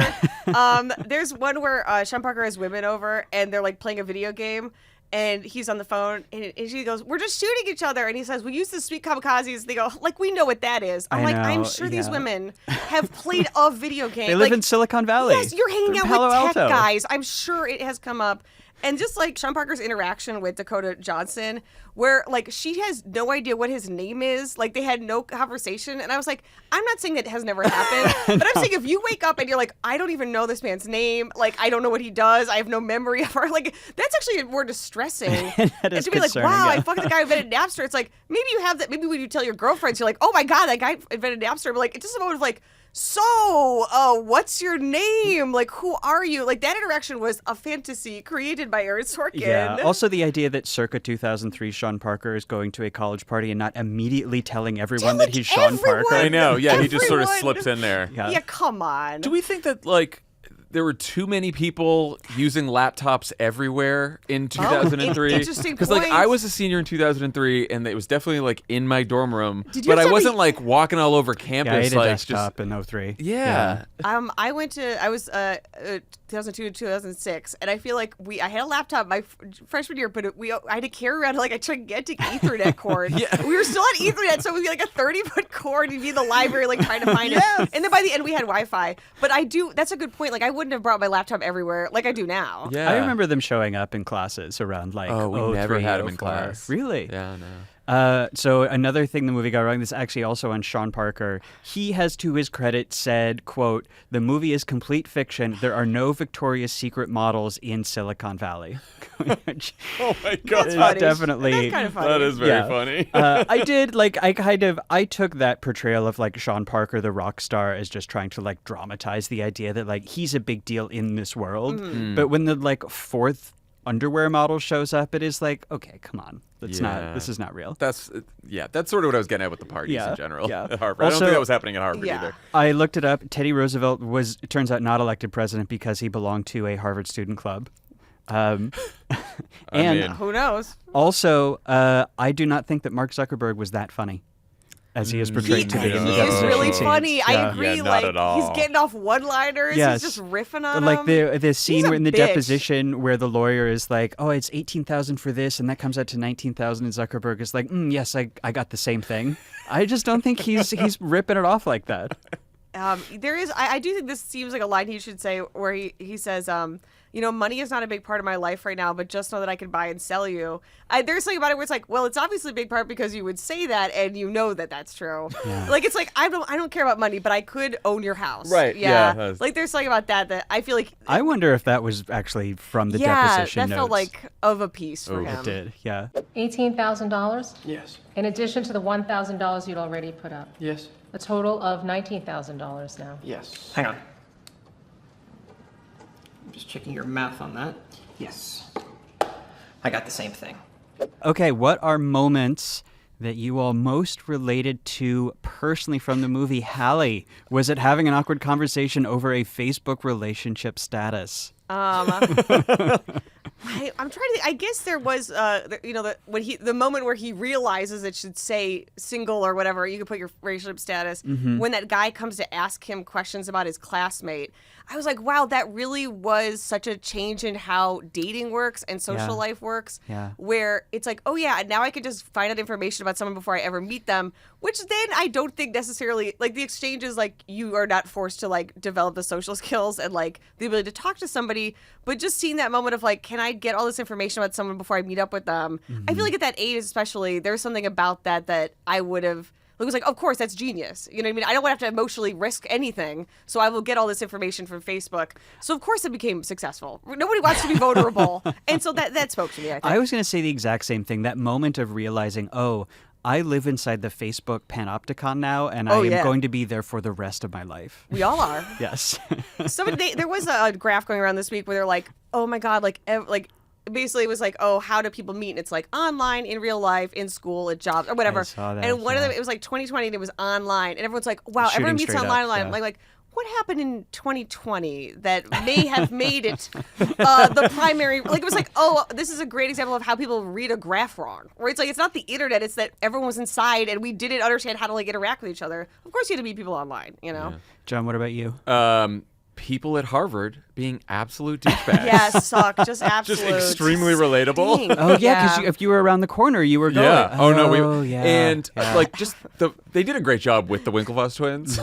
There's one where Sean Parker has women over and they're playing a video game. And he's on the phone, and she goes, "We're just shooting each other." And he says, "We use the sweet kamikazes." They go, "We know what that is." I'm sure these women have played a video game. They live in Silicon Valley. Yes, you're hanging out Palo with tech Alto. guys. I'm sure it has come up. And just Sean Parker's interaction with Dakota Johnson, where she has no idea what his name is. They had no conversation. And I was like, I'm not saying that has never happened, but I'm saying if you wake up and you're like, I don't even know this man's name. I don't know what he does. I have no memory of her. That's actually more distressing. That is and to be like, concerning, wow, yeah. I fucking the guy who invented Napster. It's like, maybe you have that. Maybe when you tell your girlfriends, you're like, oh my God, that guy invented Napster. But it's just a moment of so, what's your name? Who are you? That interaction was a fantasy created by Aaron Sorkin. Yeah. Also, the idea that circa 2003 Sean Parker is going to a college party and not immediately telling everyone that he's Sean Parker. I know. Yeah, he just sort of Everyone. slips in there. Yeah, come on. Do we think that there were too many people using laptops everywhere in 2003? Interesting Because point. I was a senior in 2003, and it was definitely in my dorm room. Did you but I have wasn't walking all over campus. Yeah, I had a just desktop in 03. Yeah. I was 2002 to 2006, and I feel like I had a laptop my freshman year, but I had to carry around a gigantic Ethernet cord. Yeah. We were still on Ethernet, so it would be a 30-foot cord, and you'd be in the library trying to find it. And then by the end, we had Wi-Fi. But that's a good point. I wouldn't have brought my laptop everywhere like I do now. Yeah. I remember them showing up in classes around we 03, never had them in 04. class. Really? Yeah, no. So another thing the movie got wrong, this is actually also on Sean Parker. He has, to his credit, said, quote, "The movie is complete fiction. There are no Victoria's Secret models in Silicon Valley." Oh my God. That's funny. Definitely. That's kind of funny. That is very funny. I did, I took that portrayal of Sean Parker, the rock star, as just trying to dramatize the idea that he's a big deal in this world. Mm-hmm. But when the fourth underwear model shows up, it is okay, come on. This is not real. That's sort of what I was getting at with the parties in general at Harvard. I don't Also, think that was happening at Harvard either. I looked it up. Teddy Roosevelt it turns out, not elected president because he belonged to a Harvard student club. And Who knows? also, I do not think that Mark Zuckerberg was that funny as he is portrayed to be in the He is deposition really scenes. funny. Yeah. I agree. Yeah, not at all. He's getting off one-liners. Yes. He's just riffing on them. The scene He's a in the bitch. deposition where the lawyer is like, "Oh, it's 18,000 for this," and that comes out to 19,000, and Zuckerberg is like, "Yes, I got the same thing." I just don't think he's ripping it off like that. There is. I do think this seems like a line he should say where he says, money is not a big part of my life right now, but just know that I can buy and sell you. There's something about it where it's well, it's obviously a big part because you would say that and you know that that's true. Yeah. It's I don't care about money, but I could own your house. Right, Yeah. There's something about that I feel like. I wonder if that was actually from the deposition that notes. felt like of a piece for him. It did, yeah. $18,000? Yes. In addition to the $1,000 you'd already put up. Yes. A total of $19,000 now. Yes. Hang on. I'm just checking your math on that. Yes. I got the same thing. Okay, what are moments that you all most related to personally from the movie? Hallie, was it having an awkward conversation over a Facebook relationship status? I'm trying to. I guess there was, the moment where he realizes it should say single or whatever. You could put your relationship status. Mhm. When that guy comes to ask him questions about his classmate, I was like, wow, that really was such a change in how dating works and social life works. Yeah. Where it's like, oh yeah, now I can just find out information about someone before I ever meet them. Which then I don't think necessarily like the exchange is like you are not forced to like develop the social skills and like the ability to talk to somebody, but just seeing that moment of like, can I get all this information about someone before I meet up with them? I feel like at that age especially, there's something about that I would have. It was like, of course, that's genius. You know what I mean? I don't want to have to emotionally risk anything, so I will get all this information from Facebook. So, of course, it became successful. Nobody wants to be vulnerable. And so that spoke to me, I think. I was going to say the exact same thing. That moment of realizing, oh, I live inside the Facebook panopticon now, and I am going to be there for the rest of my life. We all are. Yes. There was a graph going around this week where they're like, oh, my God, basically it was like, oh, how do people meet? And it's like online, in real life, in school, at jobs, or whatever. I saw that, and one of them, it was like 2020 and it was online. And everyone's like, wow, Shooting everyone meets straight online. up, yeah. Like, what happened in 2020 that may have made it the primary? Like, it was like, oh, this is a great example of how people read a graph wrong. Where it's like, it's not the internet, it's that everyone was inside and we didn't understand how to like interact with each other. Of course, you had to meet people online, you know? Yeah. John, what about you? People at Harvard being absolute douchebags. Yes, suck. Just absolute. Just extremely relatable. Stink. Oh, yeah, because if you were around the corner, you were going. Yeah. Oh, no. yeah. And like just they did a great job with the Winklevoss twins.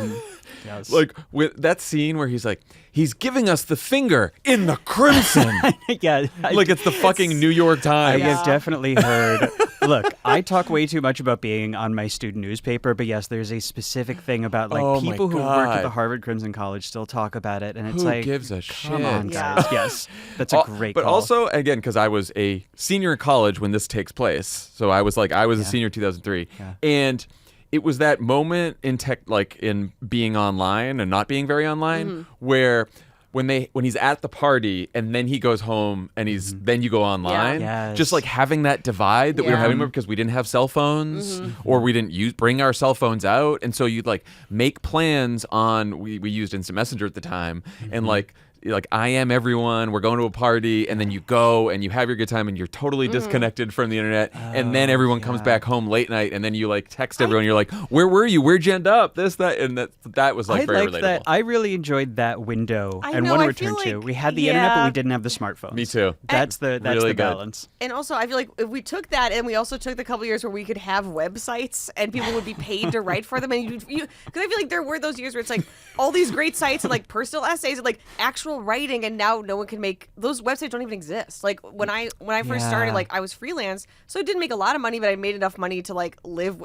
Yes. Like with that scene where he's like, he's giving us the finger in the crimson. Yeah. Like it's the fucking New York Times. I have definitely heard. Look, I talk way too much about being on my student newspaper, but yes, there's a specific thing about like Oh my people who work at the God. Harvard Crimson College still talk about it, and it's Who like, gives a come shit? on, Yeah. guys. Yes, that's a great But call. also, again, because I was a senior in college when this takes place, so I was a senior 2003, and it was that moment in tech, like in being online and not being very online, where when he's at the party and then he goes home and then you go online, Yes. just like having that divide that we were Yeah. having because we didn't have cell phones or we didn't bring our cell phones out, and so you'd like make plans on we used Instant Messenger at the time, and like I am everyone, we're going to a party, and then you go and you have your good time and you're totally disconnected from the internet, and then everyone comes back home late night and then you like text everyone, you're like, where were you, where'd you end up, this, that, and that was like I very liked relatable. that. I really enjoyed that window I and know, want to I return feel to. like- We had the internet, but yeah. we didn't have the smartphones. Me too. That's the Really good. balance. And also, I feel like if we took that and we also took the couple years where we could have websites and people would be paid to write for them, and because I feel like there were those years where it's like all these great sites and like personal essays and like actual writing, and now no one can make those websites don't even exist. Like when I first started, like I was freelance, so I didn't make a lot of money, but I made enough money to like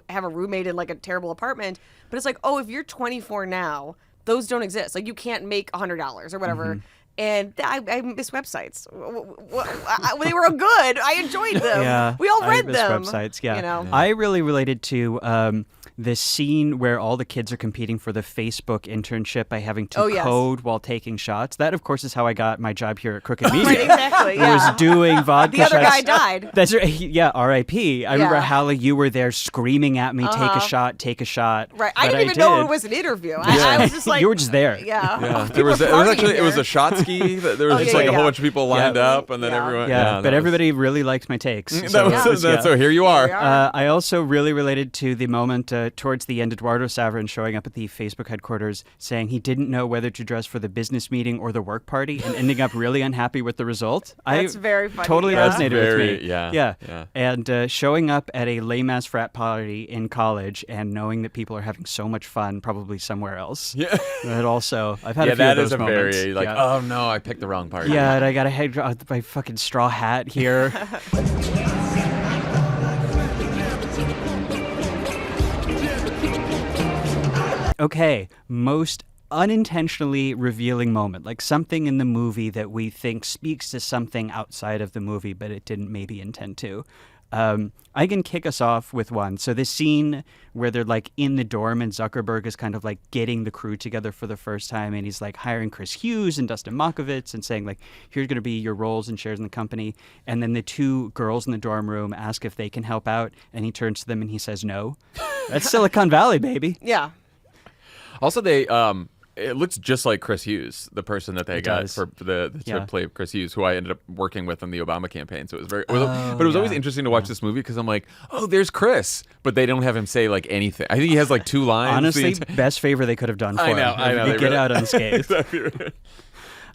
have a roommate in like a terrible apartment. But it's like, oh, if you're 24 now, those don't exist. Like you can't make $100 or whatever. And I miss websites. When they were good, I enjoyed them. Yeah, We all I read miss them. websites. Yeah. You know? I really related to this scene where all the kids are competing for the Facebook internship by having to Oh, yes. code while taking shots. That, of course, is how I got my job here at Crooked Media. Right, exactly. I was Yeah. doing vodka The other shots. guy died. That's right. Yeah, R.I.P. I remember, Yeah. Hallie, you were there screaming at me, Uh-huh. take a shot. Right. I But didn't even know it was an interview. I was just like, You were just there. Yeah. Yeah, People it was partying actually here. a shot ski. There was Oh, just yeah, like a yeah. whole bunch of people lined up, and then Yeah. everyone. Yeah, that but was- everybody really liked my takes. So here you are. I also really related to the moment towards the end, Eduardo Saverin showing up at the Facebook headquarters saying he didn't know whether to dress for the business meeting or the work party and ending up really unhappy with the result. That's very funny. Totally Yeah. resonated with me. Yeah. And showing up at a lame-ass frat party in college and knowing that people are having so much fun probably somewhere else. Yeah. That also, I've had a few that of those is a moments. very like, Yeah. oh no, I picked the wrong party. Yeah, and I got my fucking straw hat here. Okay, most unintentionally revealing moment, like something in the movie that we think speaks to something outside of the movie, but it didn't maybe intend to. I can kick us off with one. So this scene where they're like in the dorm and Zuckerberg is kind of like getting the crew together for the first time, and he's like hiring Chris Hughes and Dustin Makovitz and saying like, here's going to be your roles and shares in the company. And then the two girls in the dorm room ask if they can help out, and he turns to them and he says no. That's Silicon Valley, baby. Yeah. Also, they it looks just like Chris Hughes, the person that they got for to play Chris Hughes, who I ended up working with in the Obama campaign. So it was but it was always interesting to watch this movie because I'm like, oh, there's Chris, but they don't have him say like anything. I think he has like 2 lines. Honestly, best favor they could have done for him. I know. Get out unscathed.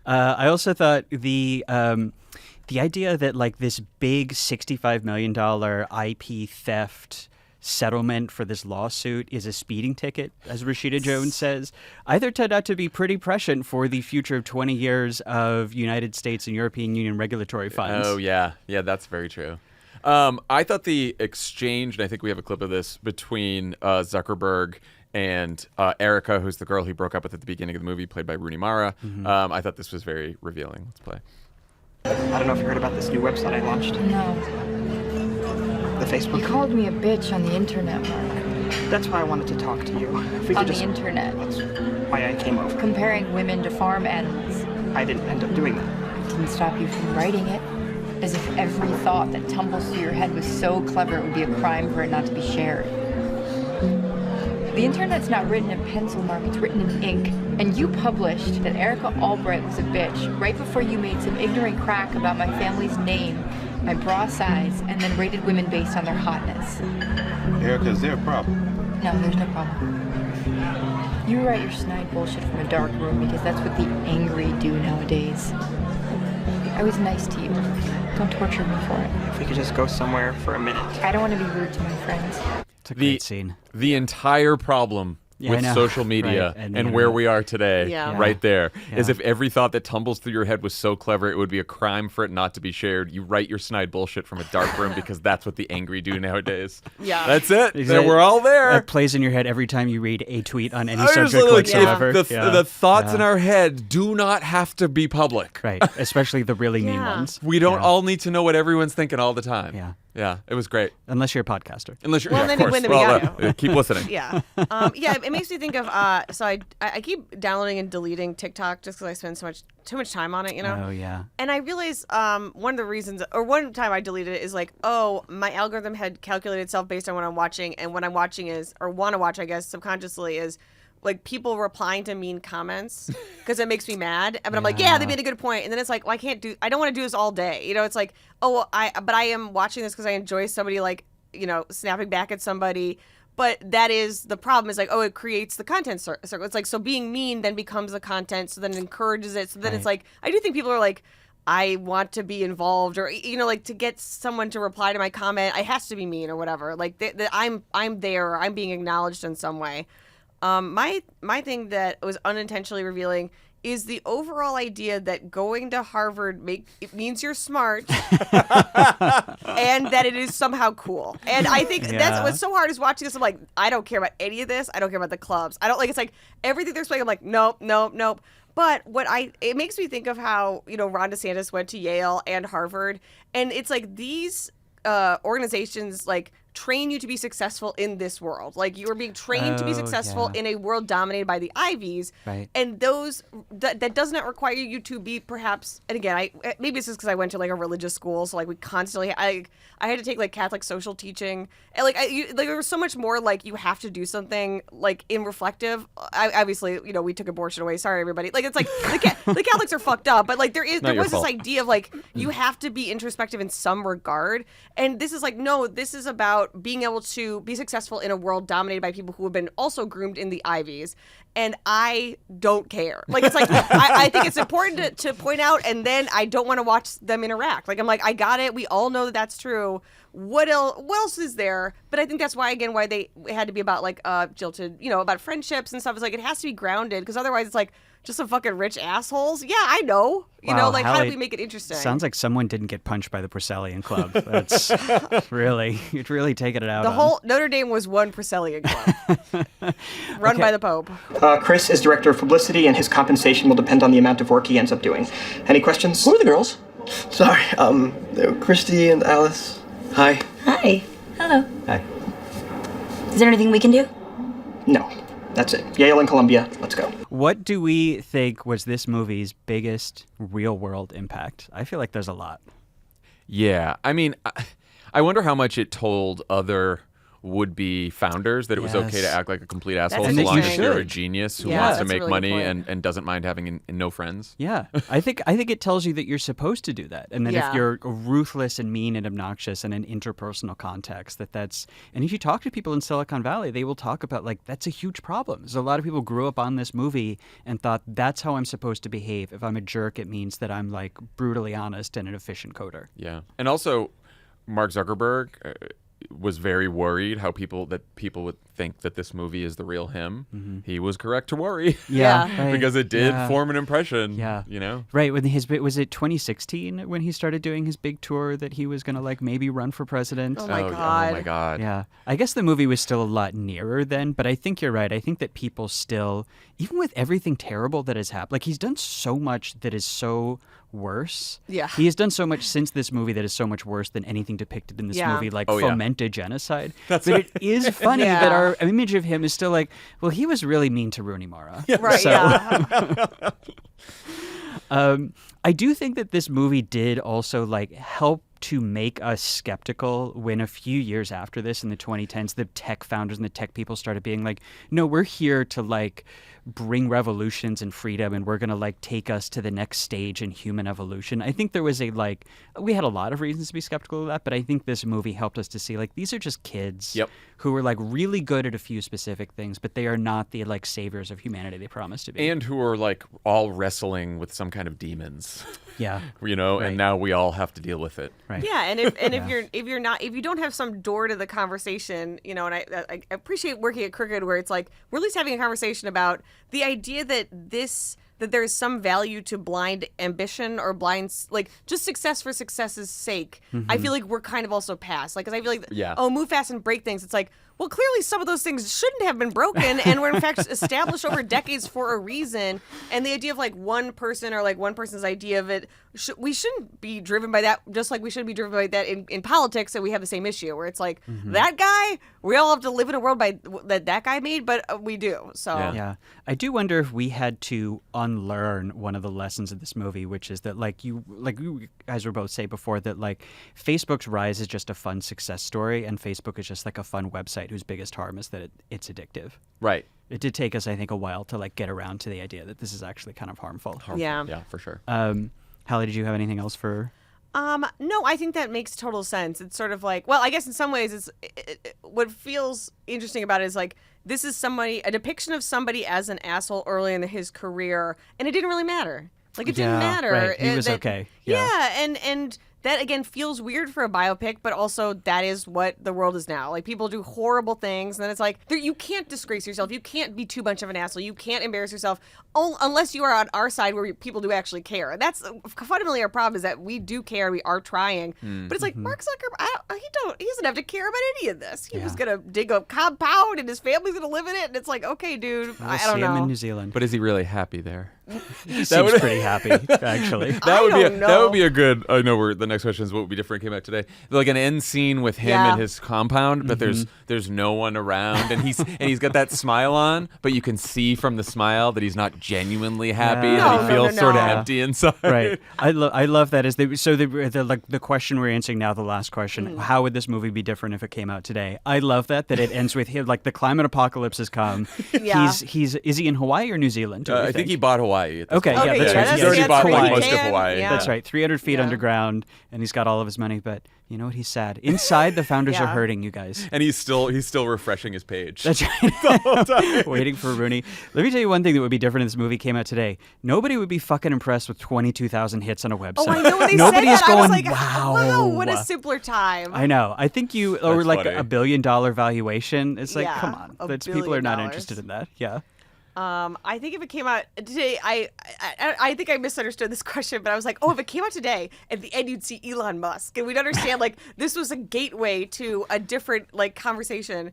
I also thought the idea that like this big $65 million IP theft settlement for this lawsuit is a speeding ticket, as Rashida Jones says, either turned out to be pretty prescient for the future of 20 years of United States and European Union regulatory funds. Oh, yeah. Yeah, that's very true. I thought the exchange, and I think we have a clip of this, between Zuckerberg and Erica, who's the girl he broke up with at the beginning of the movie, played by Rooney Mara. I thought this was very revealing. Let's play. I don't know if you heard about this new website I launched. No. The Facebook. You called me a bitch on the internet, Mark. That's why I wanted to talk to you. If we On could just... the internet. That's why I came over. Comparing women to farm animals. I didn't end up doing that. It didn't stop you from writing it. As if every thought that tumbles through your head was so clever it would be a crime for it not to be shared. The internet's not written in pencil, Mark, it's written in ink. And you published that Erica Albright was a bitch right before you made some ignorant crack about my family's name, my bra size, and then rated women based on their hotness. Erica, is there a problem? No, there's no problem. You write your snide bullshit from a dark room because that's what the angry do nowadays. I was nice to you. Don't torture me for it. If we could just go somewhere for a minute. I don't want to be rude to my friends. It's a great scene. The entire problem with social media and where we are today, right there, is if every thought that tumbles through your head was so clever, it would be a crime for it not to be shared. You write your snide bullshit from a dark room because that's what the angry do nowadays. Yeah. That's it. We're all there. That plays in your head every time you read a tweet on any subject whatsoever. The thoughts in our head do not have to be public. Right, especially the really mean ones. We don't all need to know what everyone's thinking all the time. Yeah, it was great. Unless you're a podcaster. Unless you're, well, of then course. we got you. Keep listening. Yeah, it makes me think of. So I keep downloading and deleting TikTok just because I spend too much time on it. You know. Oh yeah. And I realized one of the reasons, or one time I deleted it is like, oh, my algorithm had calculated itself based on what I'm watching, and what I'm watching is, or want to watch, I guess, subconsciously is. Like people replying to mean comments because it makes me mad. But I'm like, yeah, they made a good point. And then it's like, well, I don't want to do this all day. You know, it's like, oh, but I am watching this because I enjoy somebody like, you know, snapping back at somebody. But that is the problem is like, oh, it creates the content circle. It's like, so being mean then becomes the content. So then it encourages it. So then it's like, I do think people are like, I want to be involved or, you know, like to get someone to reply to my comment, I has to be mean or whatever. Like I'm there, I'm being acknowledged in some way. My thing that was unintentionally revealing is the overall idea that going to Harvard it means you're smart and that it is somehow cool. And I think that's what's so hard is watching this. I'm like, I don't care about any of this. I don't care about the clubs. I don't like, it's like everything they're explaining. I'm like, nope. But it makes me think of how, you know, Ron DeSantis went to Yale and Harvard. And it's like these organizations like train you to be successful in this world. Like you are being trained to be successful in a world dominated by the Ivies. Right. And that does not require you to be perhaps, and again, maybe it's just because I went to like a religious school. So like we constantly, I had to take like Catholic social teaching. And like, there was so much more like you have to do something like in reflective. Obviously, you know, we took abortion away. Sorry, everybody. Like it's like the Catholics are fucked up, but like there was this idea of like you have to be introspective in some regard. And this is like, no, this is about being able to be successful in a world dominated by people who have been also groomed in the Ivies. And I don't care. Like, it's like, I think it's important to point out, and then I don't want to watch them interact. Like, I'm like, I got it. We all know that that's true. What else is there? But I think that's why it had to be about, like, jilted, you know, about friendships and stuff. It's like, it has to be grounded, because otherwise it's like, just some fucking rich assholes. Yeah, I know. You know, like, how do we make it interesting? Sounds like someone didn't get punched by the Priscellian Club. That's you'd really taken it out. The whole Notre Dame was one Priscellian Club, run by the Pope. Chris is director of publicity, and his compensation will depend on the amount of work he ends up doing. Any questions? Who are the girls? Sorry, they were Christy and Alice. Hi. Hi. Hello. Hi. Is there anything we can do? No. That's it. Yale and Columbia. Let's go. What do we think was this movie's biggest real-world impact? I feel like there's a lot. Yeah. I mean, I wonder how much it told other would-be founders that it was okay to act like a complete asshole That's so long as interesting. you're a genius who Yeah, wants to that's a make really money good point. and doesn't mind having no friends. Yeah, I think it tells you that you're supposed to do that, and then Yeah. if you're ruthless and mean and obnoxious in an interpersonal context, and if you talk to people in Silicon Valley, they will talk about like that's a huge problem. So a lot of people grew up on this movie and thought that's how I'm supposed to behave. If I'm a jerk, it means that I'm like brutally honest and an efficient coder. Yeah, and also Mark Zuckerberg was very worried how people would think that this movie is the real him. Mm-hmm. He was correct to worry. Yeah, right. Because it did Yeah. form an impression. Yeah. You know? Right, when was it 2016 when he started doing his big tour that he was going to like maybe run for president? Oh my Oh God. my God. Yeah. I guess the movie was still a lot nearer then, but I think you're right. I think that people still, even with everything terrible that has happened, like he's done so much that is so worse. Yeah. He has done so much since this movie that is so much worse than anything depicted in this Yeah. movie, like Oh, yeah. fomented genocide. That's but right. it is funny Yeah. that our image of him is still like, well, he was really mean to Rooney Mara. Right, So- yeah. I do think that this movie did also like help to make us skeptical when a few years after this in the 2010s, the tech founders and the tech people started being like, no, we're here to like bring revolutions and freedom and we're going to like take us to the next stage in human evolution. I think there was we had a lot of reasons to be skeptical of that, but I think this movie helped us to see like these are just kids who are like really good at a few specific things, but they are not the like saviors of humanity they promise to be. And who are like all wrestling with some kind of demons. Yeah. You know, Right. and now we all have to deal with it. Right. Yeah, and if you don't have some door to the conversation, you know, and I appreciate working at Crooked where it's like we're at least having a conversation about the idea that there is some value to blind ambition or blind like just success for success's sake. I feel like we're kind of also past like because I feel like move fast and break things. It's like well, clearly some of those things shouldn't have been broken and were in fact established over decades for a reason. And the idea of like one person or like one person's idea of it, we shouldn't be driven by that, just like we shouldn't be driven by that in politics. And we have the same issue where it's like that guy, we all have to live in a world that guy made, but we do. So Yeah. I do wonder if we had to unlearn one of the lessons of this movie, which is that like you guys were both saying before that like Facebook's rise is just a fun success story and Facebook is just like a fun website whose biggest harm is that it's addictive. Right. It did take us, I think, a while to like get around to the idea that this is actually kind of harmful. Yeah. Yeah, for sure. Hallie, did you have anything else for? No, I think that makes total sense. It's sort of like, well, I guess in some ways what feels interesting about it is like, this is a depiction of somebody as an asshole early in his career, and it didn't really matter. Like, it didn't matter. Right. He was okay. Yeah, and that, again, feels weird for a biopic, but also that is what the world is now. Like, people do horrible things, and then it's like, you can't disgrace yourself. You can't be too much of an asshole. You can't embarrass yourself unless you are on our side where people do actually care. And that's fundamentally our problem is that we do care. We are trying. But it's like, Mark Zuckerberg, he doesn't have to care about any of this. He was going to dig a compound, and his family's going to live in it. And it's like, okay, dude, I don't see know. him in New Zealand. But is he really happy there? He seems pretty happy, actually. That would be a good. I know the next question is what would be different came out today. Like an end scene with him in his compound, but there's no one around, and he's got that smile on, but you can see from the smile that he's not genuinely happy, that he feels sort of empty inside. Right. I love that. The question we're answering now, the last question, how would this movie be different if it came out today? I love that it ends with him like the climate apocalypse has come. Yeah. Is he in Hawaii or New Zealand? I think he bought Hawaii. Okay, yeah, that's right. He's already bought like most of Hawaii. Yeah. That's right. 300 feet underground, and he's got all of his money. But you know what? He's sad. Inside, the founders are hurting, you guys. And he's still refreshing his page. That's right. The whole time. Waiting for Rooney. Let me tell you one thing that would be different if this movie came out today. Nobody would be fucking impressed with 22,000 hits on a website. Oh, I know when they Nobody said is that. going, I was like, wow, what a simpler time. I know. I think or That's like funny. $1 billion valuation. It's like, Yeah, come on. $1 People are not billion. interested in that. Yeah. I think if it came out today, I think I misunderstood this question, but I was like, oh, if it came out today, at the end you'd see Elon Musk, and we'd understand like this was a gateway to a different like conversation.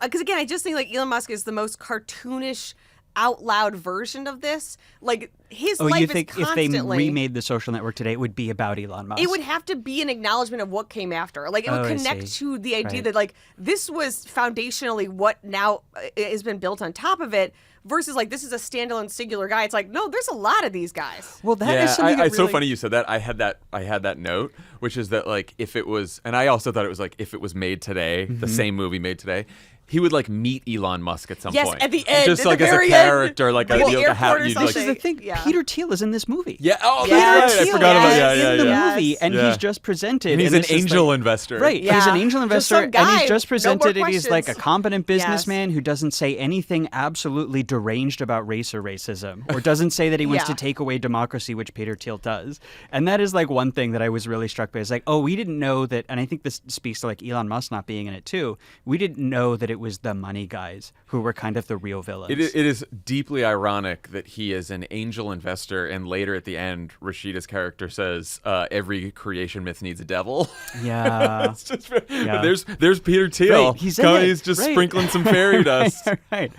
Because again, I just think like Elon Musk is the most cartoonish out loud version of this. Like his Oh, life you think is constantly. if they remade The Social Network today, it would be about Elon Musk? It would have to be an acknowledgement of what came after. Like it would Oh, I connect see. to the idea Right. that like this was foundationally what now has been built on top of it. Versus like this is a standalone singular guy. It's like no, there's a lot of these guys. Well, that is something. It's so funny you said that. I had that note, which is that like if it was, and I also thought it was like if it was made today, the same movie made today, he would like meet Elon Musk at some Yes, point. at the end, just at like the as a very character, end. like Like a the you'd airport have or you'd, This like, is the thing. Yeah. Peter Thiel is in this movie. Yeah. Oh, Yes. that's right. I Peter forgot about Thiel that. is Yeah, in the yeah. movie, and Yeah. he's just presented. And he's and an it's just angel like- investor. Right. Yeah. He's an angel Just investor, some and guy. he's just No presented. more and he's like a questions. competent businessman who doesn't say anything absolutely deranged about race or racism, or doesn't say that he wants Yeah. to take away democracy, which Peter Thiel does. And that is like one thing that I was really struck by. Is like, oh, we didn't know that, and I think this speaks to like Elon Musk not being in it too. We didn't know that it was the money guys who were kind of the real villains. It is deeply ironic that he is an angel investor, and later at the end, Rashida's character says, "Every creation myth needs a devil." Yeah. It's just, Yeah. There's Peter Thiel. Right, he's in it. He's just Right. sprinkling some fairy dust. Right.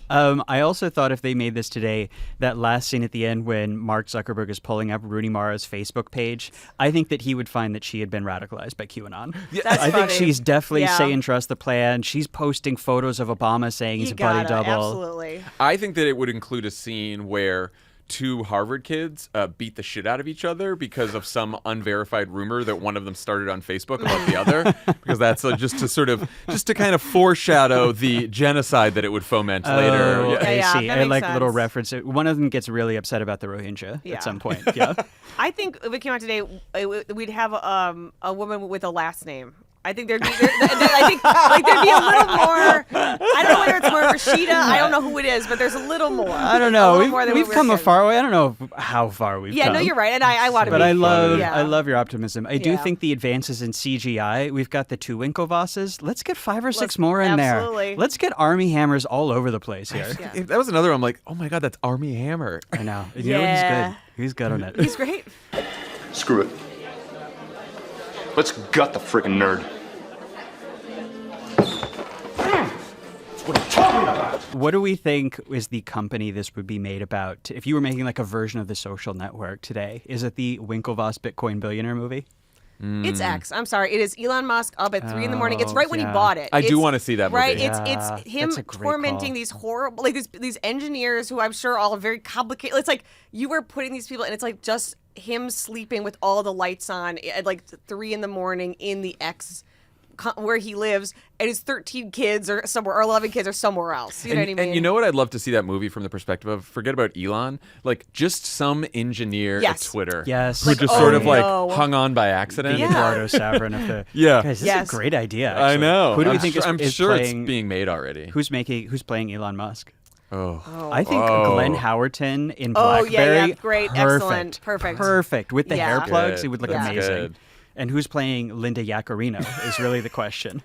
I also thought if they made this today, that last scene at the end when Mark Zuckerberg is pulling up Rooney Mara's Facebook page, I think that he would find that she had been radicalized by QAnon. That's I think funny. she's definitely Yeah. saying trust the plan. She's posting photos of Obama saying he's You a buddy gotta, double. absolutely. I think that it would include a scene where two Harvard kids beat the shit out of each other because of some unverified rumor that one of them started on Facebook about the other, because that's just to kind of foreshadow the genocide that it would foment later. Oh, Yeah. Yeah, I see. that I makes like little sense. reference. One of them gets really upset about the Rohingya Yeah. at some point. Yeah. I think if it came out today, we'd have a woman with a last name. I think there'd be there'd be a little more. I don't know whether it's more Rashida. I don't know who it is, but there's a little more. I don't A know. little more than We've what come we're a far way. I don't know how far we've Yeah, come. no, you're right, and I want to. But be I love yeah. I love your optimism. I do Yeah. think the advances in CGI. We've got the two Winklevosses. Let's get 5 or 6 more in absolutely. there. Let's get Army Hammers all over the place here. Yeah. If that was another one, I'm like, oh my god, that's Army Hammer. I know. You know what? Yeah. He's good on it. He's great. Screw it. Let's gut the freaking nerd. What do we think is the company this would be made about? If you were making like a version of The Social Network today, is it the Winklevoss Bitcoin billionaire movie? It's X. I'm sorry. It is Elon Musk up at 3 a.m. It's right when he yeah. bought it. I do It's- want to see that movie. Right, Yeah, it's him that's a great tormenting call. these horrible, like these engineers who I'm sure all are very complicated. It's like you were putting these people, and it's like just him sleeping with all the lights on at like 3 a.m. in the X where he lives, and his 13 kids or somewhere, or 11 kids are somewhere else. You know what I mean? And you know what I'd love to see that movie from the perspective of, forget about Elon, like just some engineer Yes. at Twitter Yes. who Like, just oh, sort of no. like hung on by accident. The Eduardo Saverin of the Yeah. Guys, this Yes. is a great idea. I actually. know. Who do we I'm think sure, is, I'm is sure playing? it's being made already. Who's playing Elon Musk? Oh. I think Oh. Glenn Howerton in Oh, Blackberry. yeah, yeah, great, perfect, excellent, perfect. perfect with the hair Yeah. plugs. Good. It would look That's amazing. good. And who's playing Linda Yaccarino is really the question.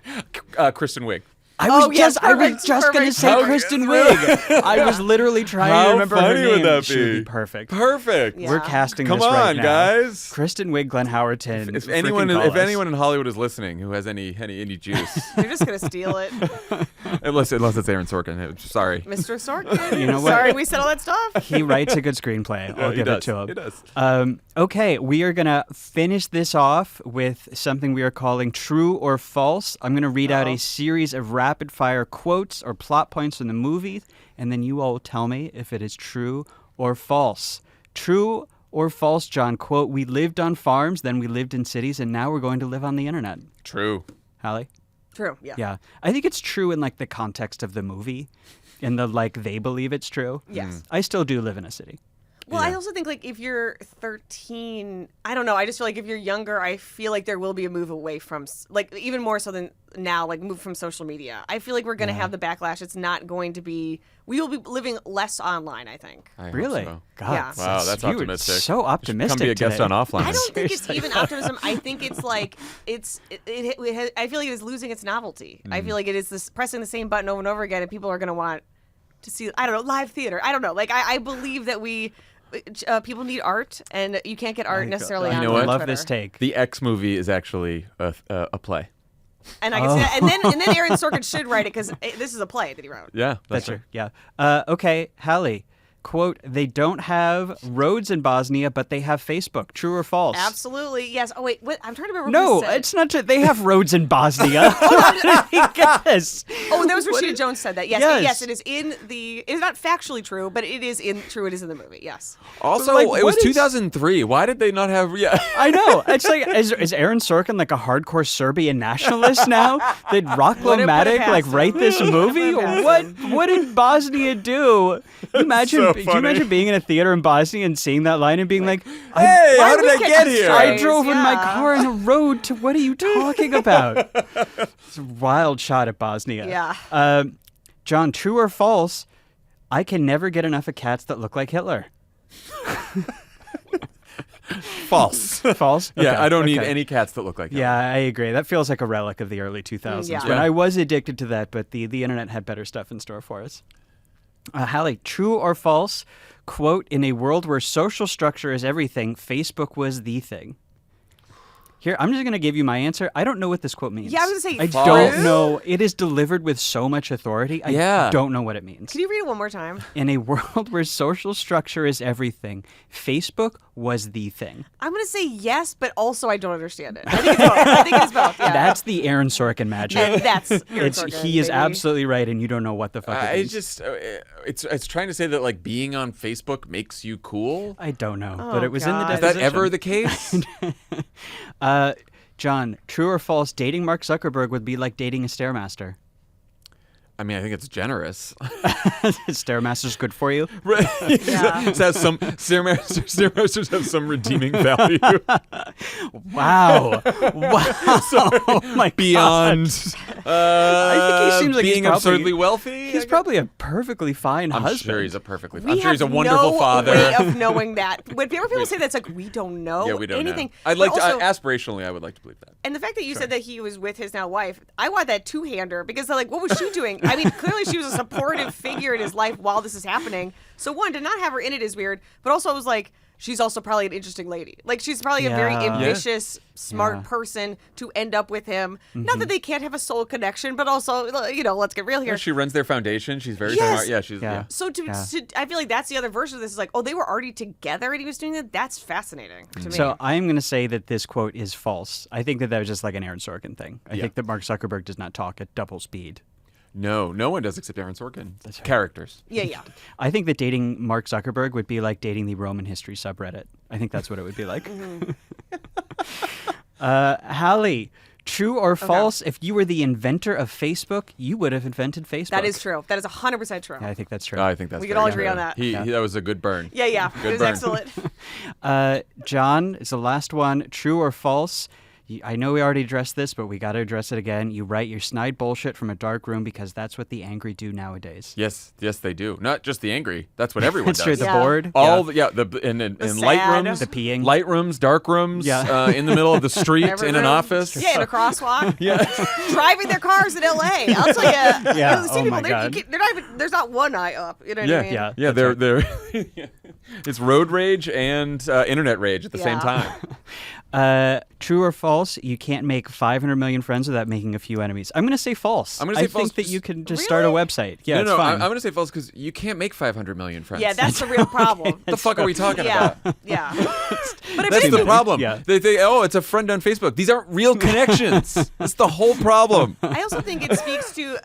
Kristen Wiig. I was Oh, yes, I was perfect, just going to perfect. say How Kristen good. Wiig. I was literally trying How to remember funny her would name. that She would be? be perfect. Perfect. Yeah. We're casting Come this right on, now. guys. Kristen Wiig, Glenn Howerton. If freaking anyone, call if us. anyone in Hollywood is listening who has any juice, You're just gonna steal it, unless it's Aaron Sorkin. Sorry. Mr. Sorkin. You know what? Sorry, we said all that stuff. He writes a good screenplay. I'll he give does. it to him. He does. Okay, we are going to finish this off with something we are calling True or False. I'm going to read out a series of rapid-fire quotes or plot points from the movie, and then you all will tell me if it is true or false. True or false, John? Quote, we lived on farms, then we lived in cities, and now we're going to live on the internet. True. Hallie? True. Yeah. Yeah. I think it's true in, like, the context of the movie, in the, like, they believe it's true. Yes. I still do live in a city. Well, I also think like if you're 13, I don't know. I just feel like if you're younger, I feel like there will be a move away from like even more so than now, like move from social media. I feel like we're going to have the backlash. It's not going to be. We will be living less online. I think. I hope Really? so. God, Yeah. Wow, that's you were optimistic. So You should optimistic. Come be a guest today. on Offline. I don't think it's Seriously. even optimism. I think it's like I feel like it is losing its novelty. I feel like it is this pressing the same button over and over again, and people are going to want to see. I don't know, live theater. I don't know. Like I believe that people need art, and you can't get art necessarily You on know what? I love Twitter. this take. The X movie is actually a play. And I can see that. And then Aaron Sorkin should write it because this is a play that he wrote. Yeah, That's true. Yeah. Okay, Hallie. Quote, they don't have roads in Bosnia, but they have Facebook. True or false? Absolutely. Yes. Oh, wait. What? I'm trying to remember No, what he said. it's not true. They have roads in Bosnia. How did he guess? Oh, that was Rashida Jones said that. Yes, Yes. yes, it is in the. It's not factually true, but it is true. It is in the movie. Yes. Also, Like, it was what is- 2003. Why did they not have? Yeah. I know. It's like, is Aaron Sorkin like a hardcore Serbian nationalist now? Did Rocklomatic like write this movie? What did Bosnia do? Can you imagine? so Can you funny. imagine being in a theater in Bosnia and seeing that line and being like, Hey, how did we I catch get these here? I strays? drove in my Yeah. car on a road to what are you talking about? It's a wild shot at Bosnia. Yeah. John, true or false? I can never get enough of cats that look like Hitler. False. False? Yeah, Okay, I don't need okay. any cats that look like him. Yeah, I agree. That feels like a relic of the early 2000s. Yeah. When I was addicted to that, but the internet had better stuff in store for us. Hallie, true or false? Quote, in a world where social structure is everything, Facebook was the thing. Here, I'm just going to give you my answer. I don't know what this quote means. Yeah, I was gonna say I false. don't know. It is delivered with so much authority. I Yeah. don't know what it means. Can you read it one more time? In a world where social structure is everything, Facebook was the thing. I'm gonna say yes, but also I don't understand it. I think it's both. I think it's both. Yeah. That's the Aaron Sorkin magic. And that's Aaron It's, Sorkin, he is baby. absolutely right, and you don't know what the fuck it I means. just, it's trying to say that like being on Facebook makes you cool. I don't know, but Oh, it was in the God. Is definition. that ever the case? John, true or false, dating Mark Zuckerberg would be like dating a Stairmaster. I mean, I think it's generous. Stairmaster's good for you? Right. Yeah. It has some Stairmasters have some redeeming value. Wow. Wow. Oh my Beyond I think he seems like being he's probably, absurdly wealthy. He's probably a perfectly fine I'm husband. sure he's a perfectly We I'm sure he's a have wonderful no father. way of knowing that. When people say that's like we don't know Yeah, we don't anything. know. I'd But like also- to aspirationally I would like to believe that. And the fact that you said that he was with his now wife, I want that two-hander because they're like, what was she doing? I mean, clearly she was a supportive figure in his life while this is happening. So one, to not have her in it is weird, but also it was like, she's also probably an interesting lady. Like she's probably a very Yeah. ambitious, smart Yeah. person to end up with him. Not that they can't have a soul connection, but also, let's get real here. She runs their foundation. She's very Yes. smart. Yeah, she's yeah. So I feel like that's the other version of this is like, oh, they were already together and he was doing that. That's fascinating to me. So I am going to say that this quote is false. I think that was just like an Aaron Sorkin thing. I Yeah. think that Mark Zuckerberg does not talk at double speed. No one does except Aaron Sorkin. That's characters. Yeah. I think that dating Mark Zuckerberg would be like dating the Roman history subreddit. I think that's what it would be like. Hallie, true or false, if you were the inventor of Facebook, you would have invented Facebook. That is true. That is 100% true. Yeah, I think that's true. I think that's We could very all agree true. on that. That was a good burn. Yeah. Good It was burn. excellent. John, it's the last one. True or false? I know we already addressed this, but we got to address it again. You write your snide bullshit from a dark room because that's what the angry do nowadays. Yes, they do. Not just the angry. That's what everyone That's does. true. The board. All yeah. in sad. light rooms, The peeing. light rooms, dark rooms, Yeah. In the middle of the street, Every in an room. office. Yeah, in a crosswalk. Yeah. Driving their cars in LA. I'll tell you. Yeah. You see Oh people, my they're, God. they're not even, there's not one eye up. You know what I mean? Yeah, they're it's road rage and internet rage at the same Yeah. time. True or false? You can't make 500 million friends without making a few enemies. I'm going to say false. I'm gonna say I false think that just- you can just start a website. Yeah, no, it's I'm fine. going to say false because you can't make 500 million friends. Yeah, that's the real problem. What the fuck are we talking Yeah. about? Yeah. But if That's the anything, problem. Yeah. They think, oh, it's a friend on Facebook. These aren't real connections. That's the whole problem. I also think it speaks to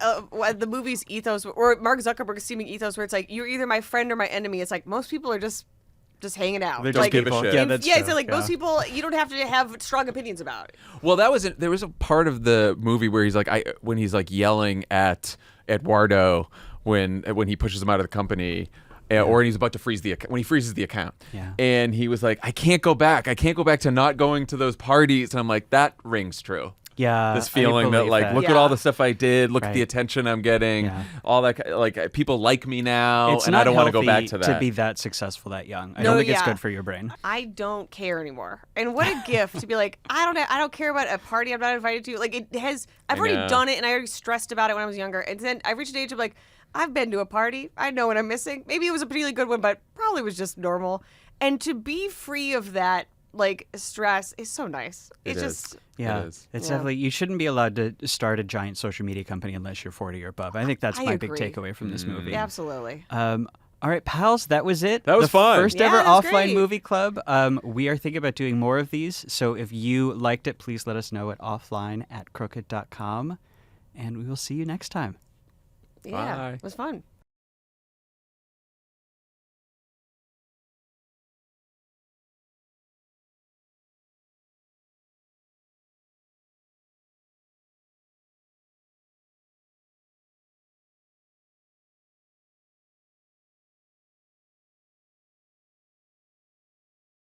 the movie's ethos, or Mark Zuckerberg's seeming ethos, where it's like, you're either my friend or my enemy. It's like most people are just hanging out. They're Don't just give a people. shit. Yeah, that's yeah, true. so like Yeah. most people, you don't have to have strong opinions about it. Well, there was a part of the movie where he's like, when he's like yelling at Eduardo when he pushes him out of the company. Or when he's about to freeze when he freezes the account. Yeah. And he was like, I can't go back to not going to those parties. And I'm like, that rings true. Yeah, This I feeling that believe like, that. look at Yeah. all the stuff I did. Look at the Right. attention I'm getting. Yeah. All that, like people like me now. It's and not I don't want to go back healthy to that. be that successful that young. I No, don't think it's yeah. good for your brain. I don't care anymore. And what a gift to be like, I don't care about a party I'm not invited to. Like I've already know. done it and I already stressed about it when I was younger. And then I reached an age of like, I've been to a party. I know what I'm missing. Maybe it was a really good one, but probably was just normal. And to be free of that like stress is so nice. It It's is. just Yeah, It is. it's Yeah. definitely, you shouldn't be allowed to start a giant social media company unless you're 40 or above. I think that's I my agree. big takeaway from this movie. Absolutely. All right, pals, that was it. That was the fun. First Yeah, ever that was offline great. movie club. We are thinking about doing more of these. So if you liked it, please let us know at offline@crooked.com. And we will see you next time. Yeah, Bye. it was fun.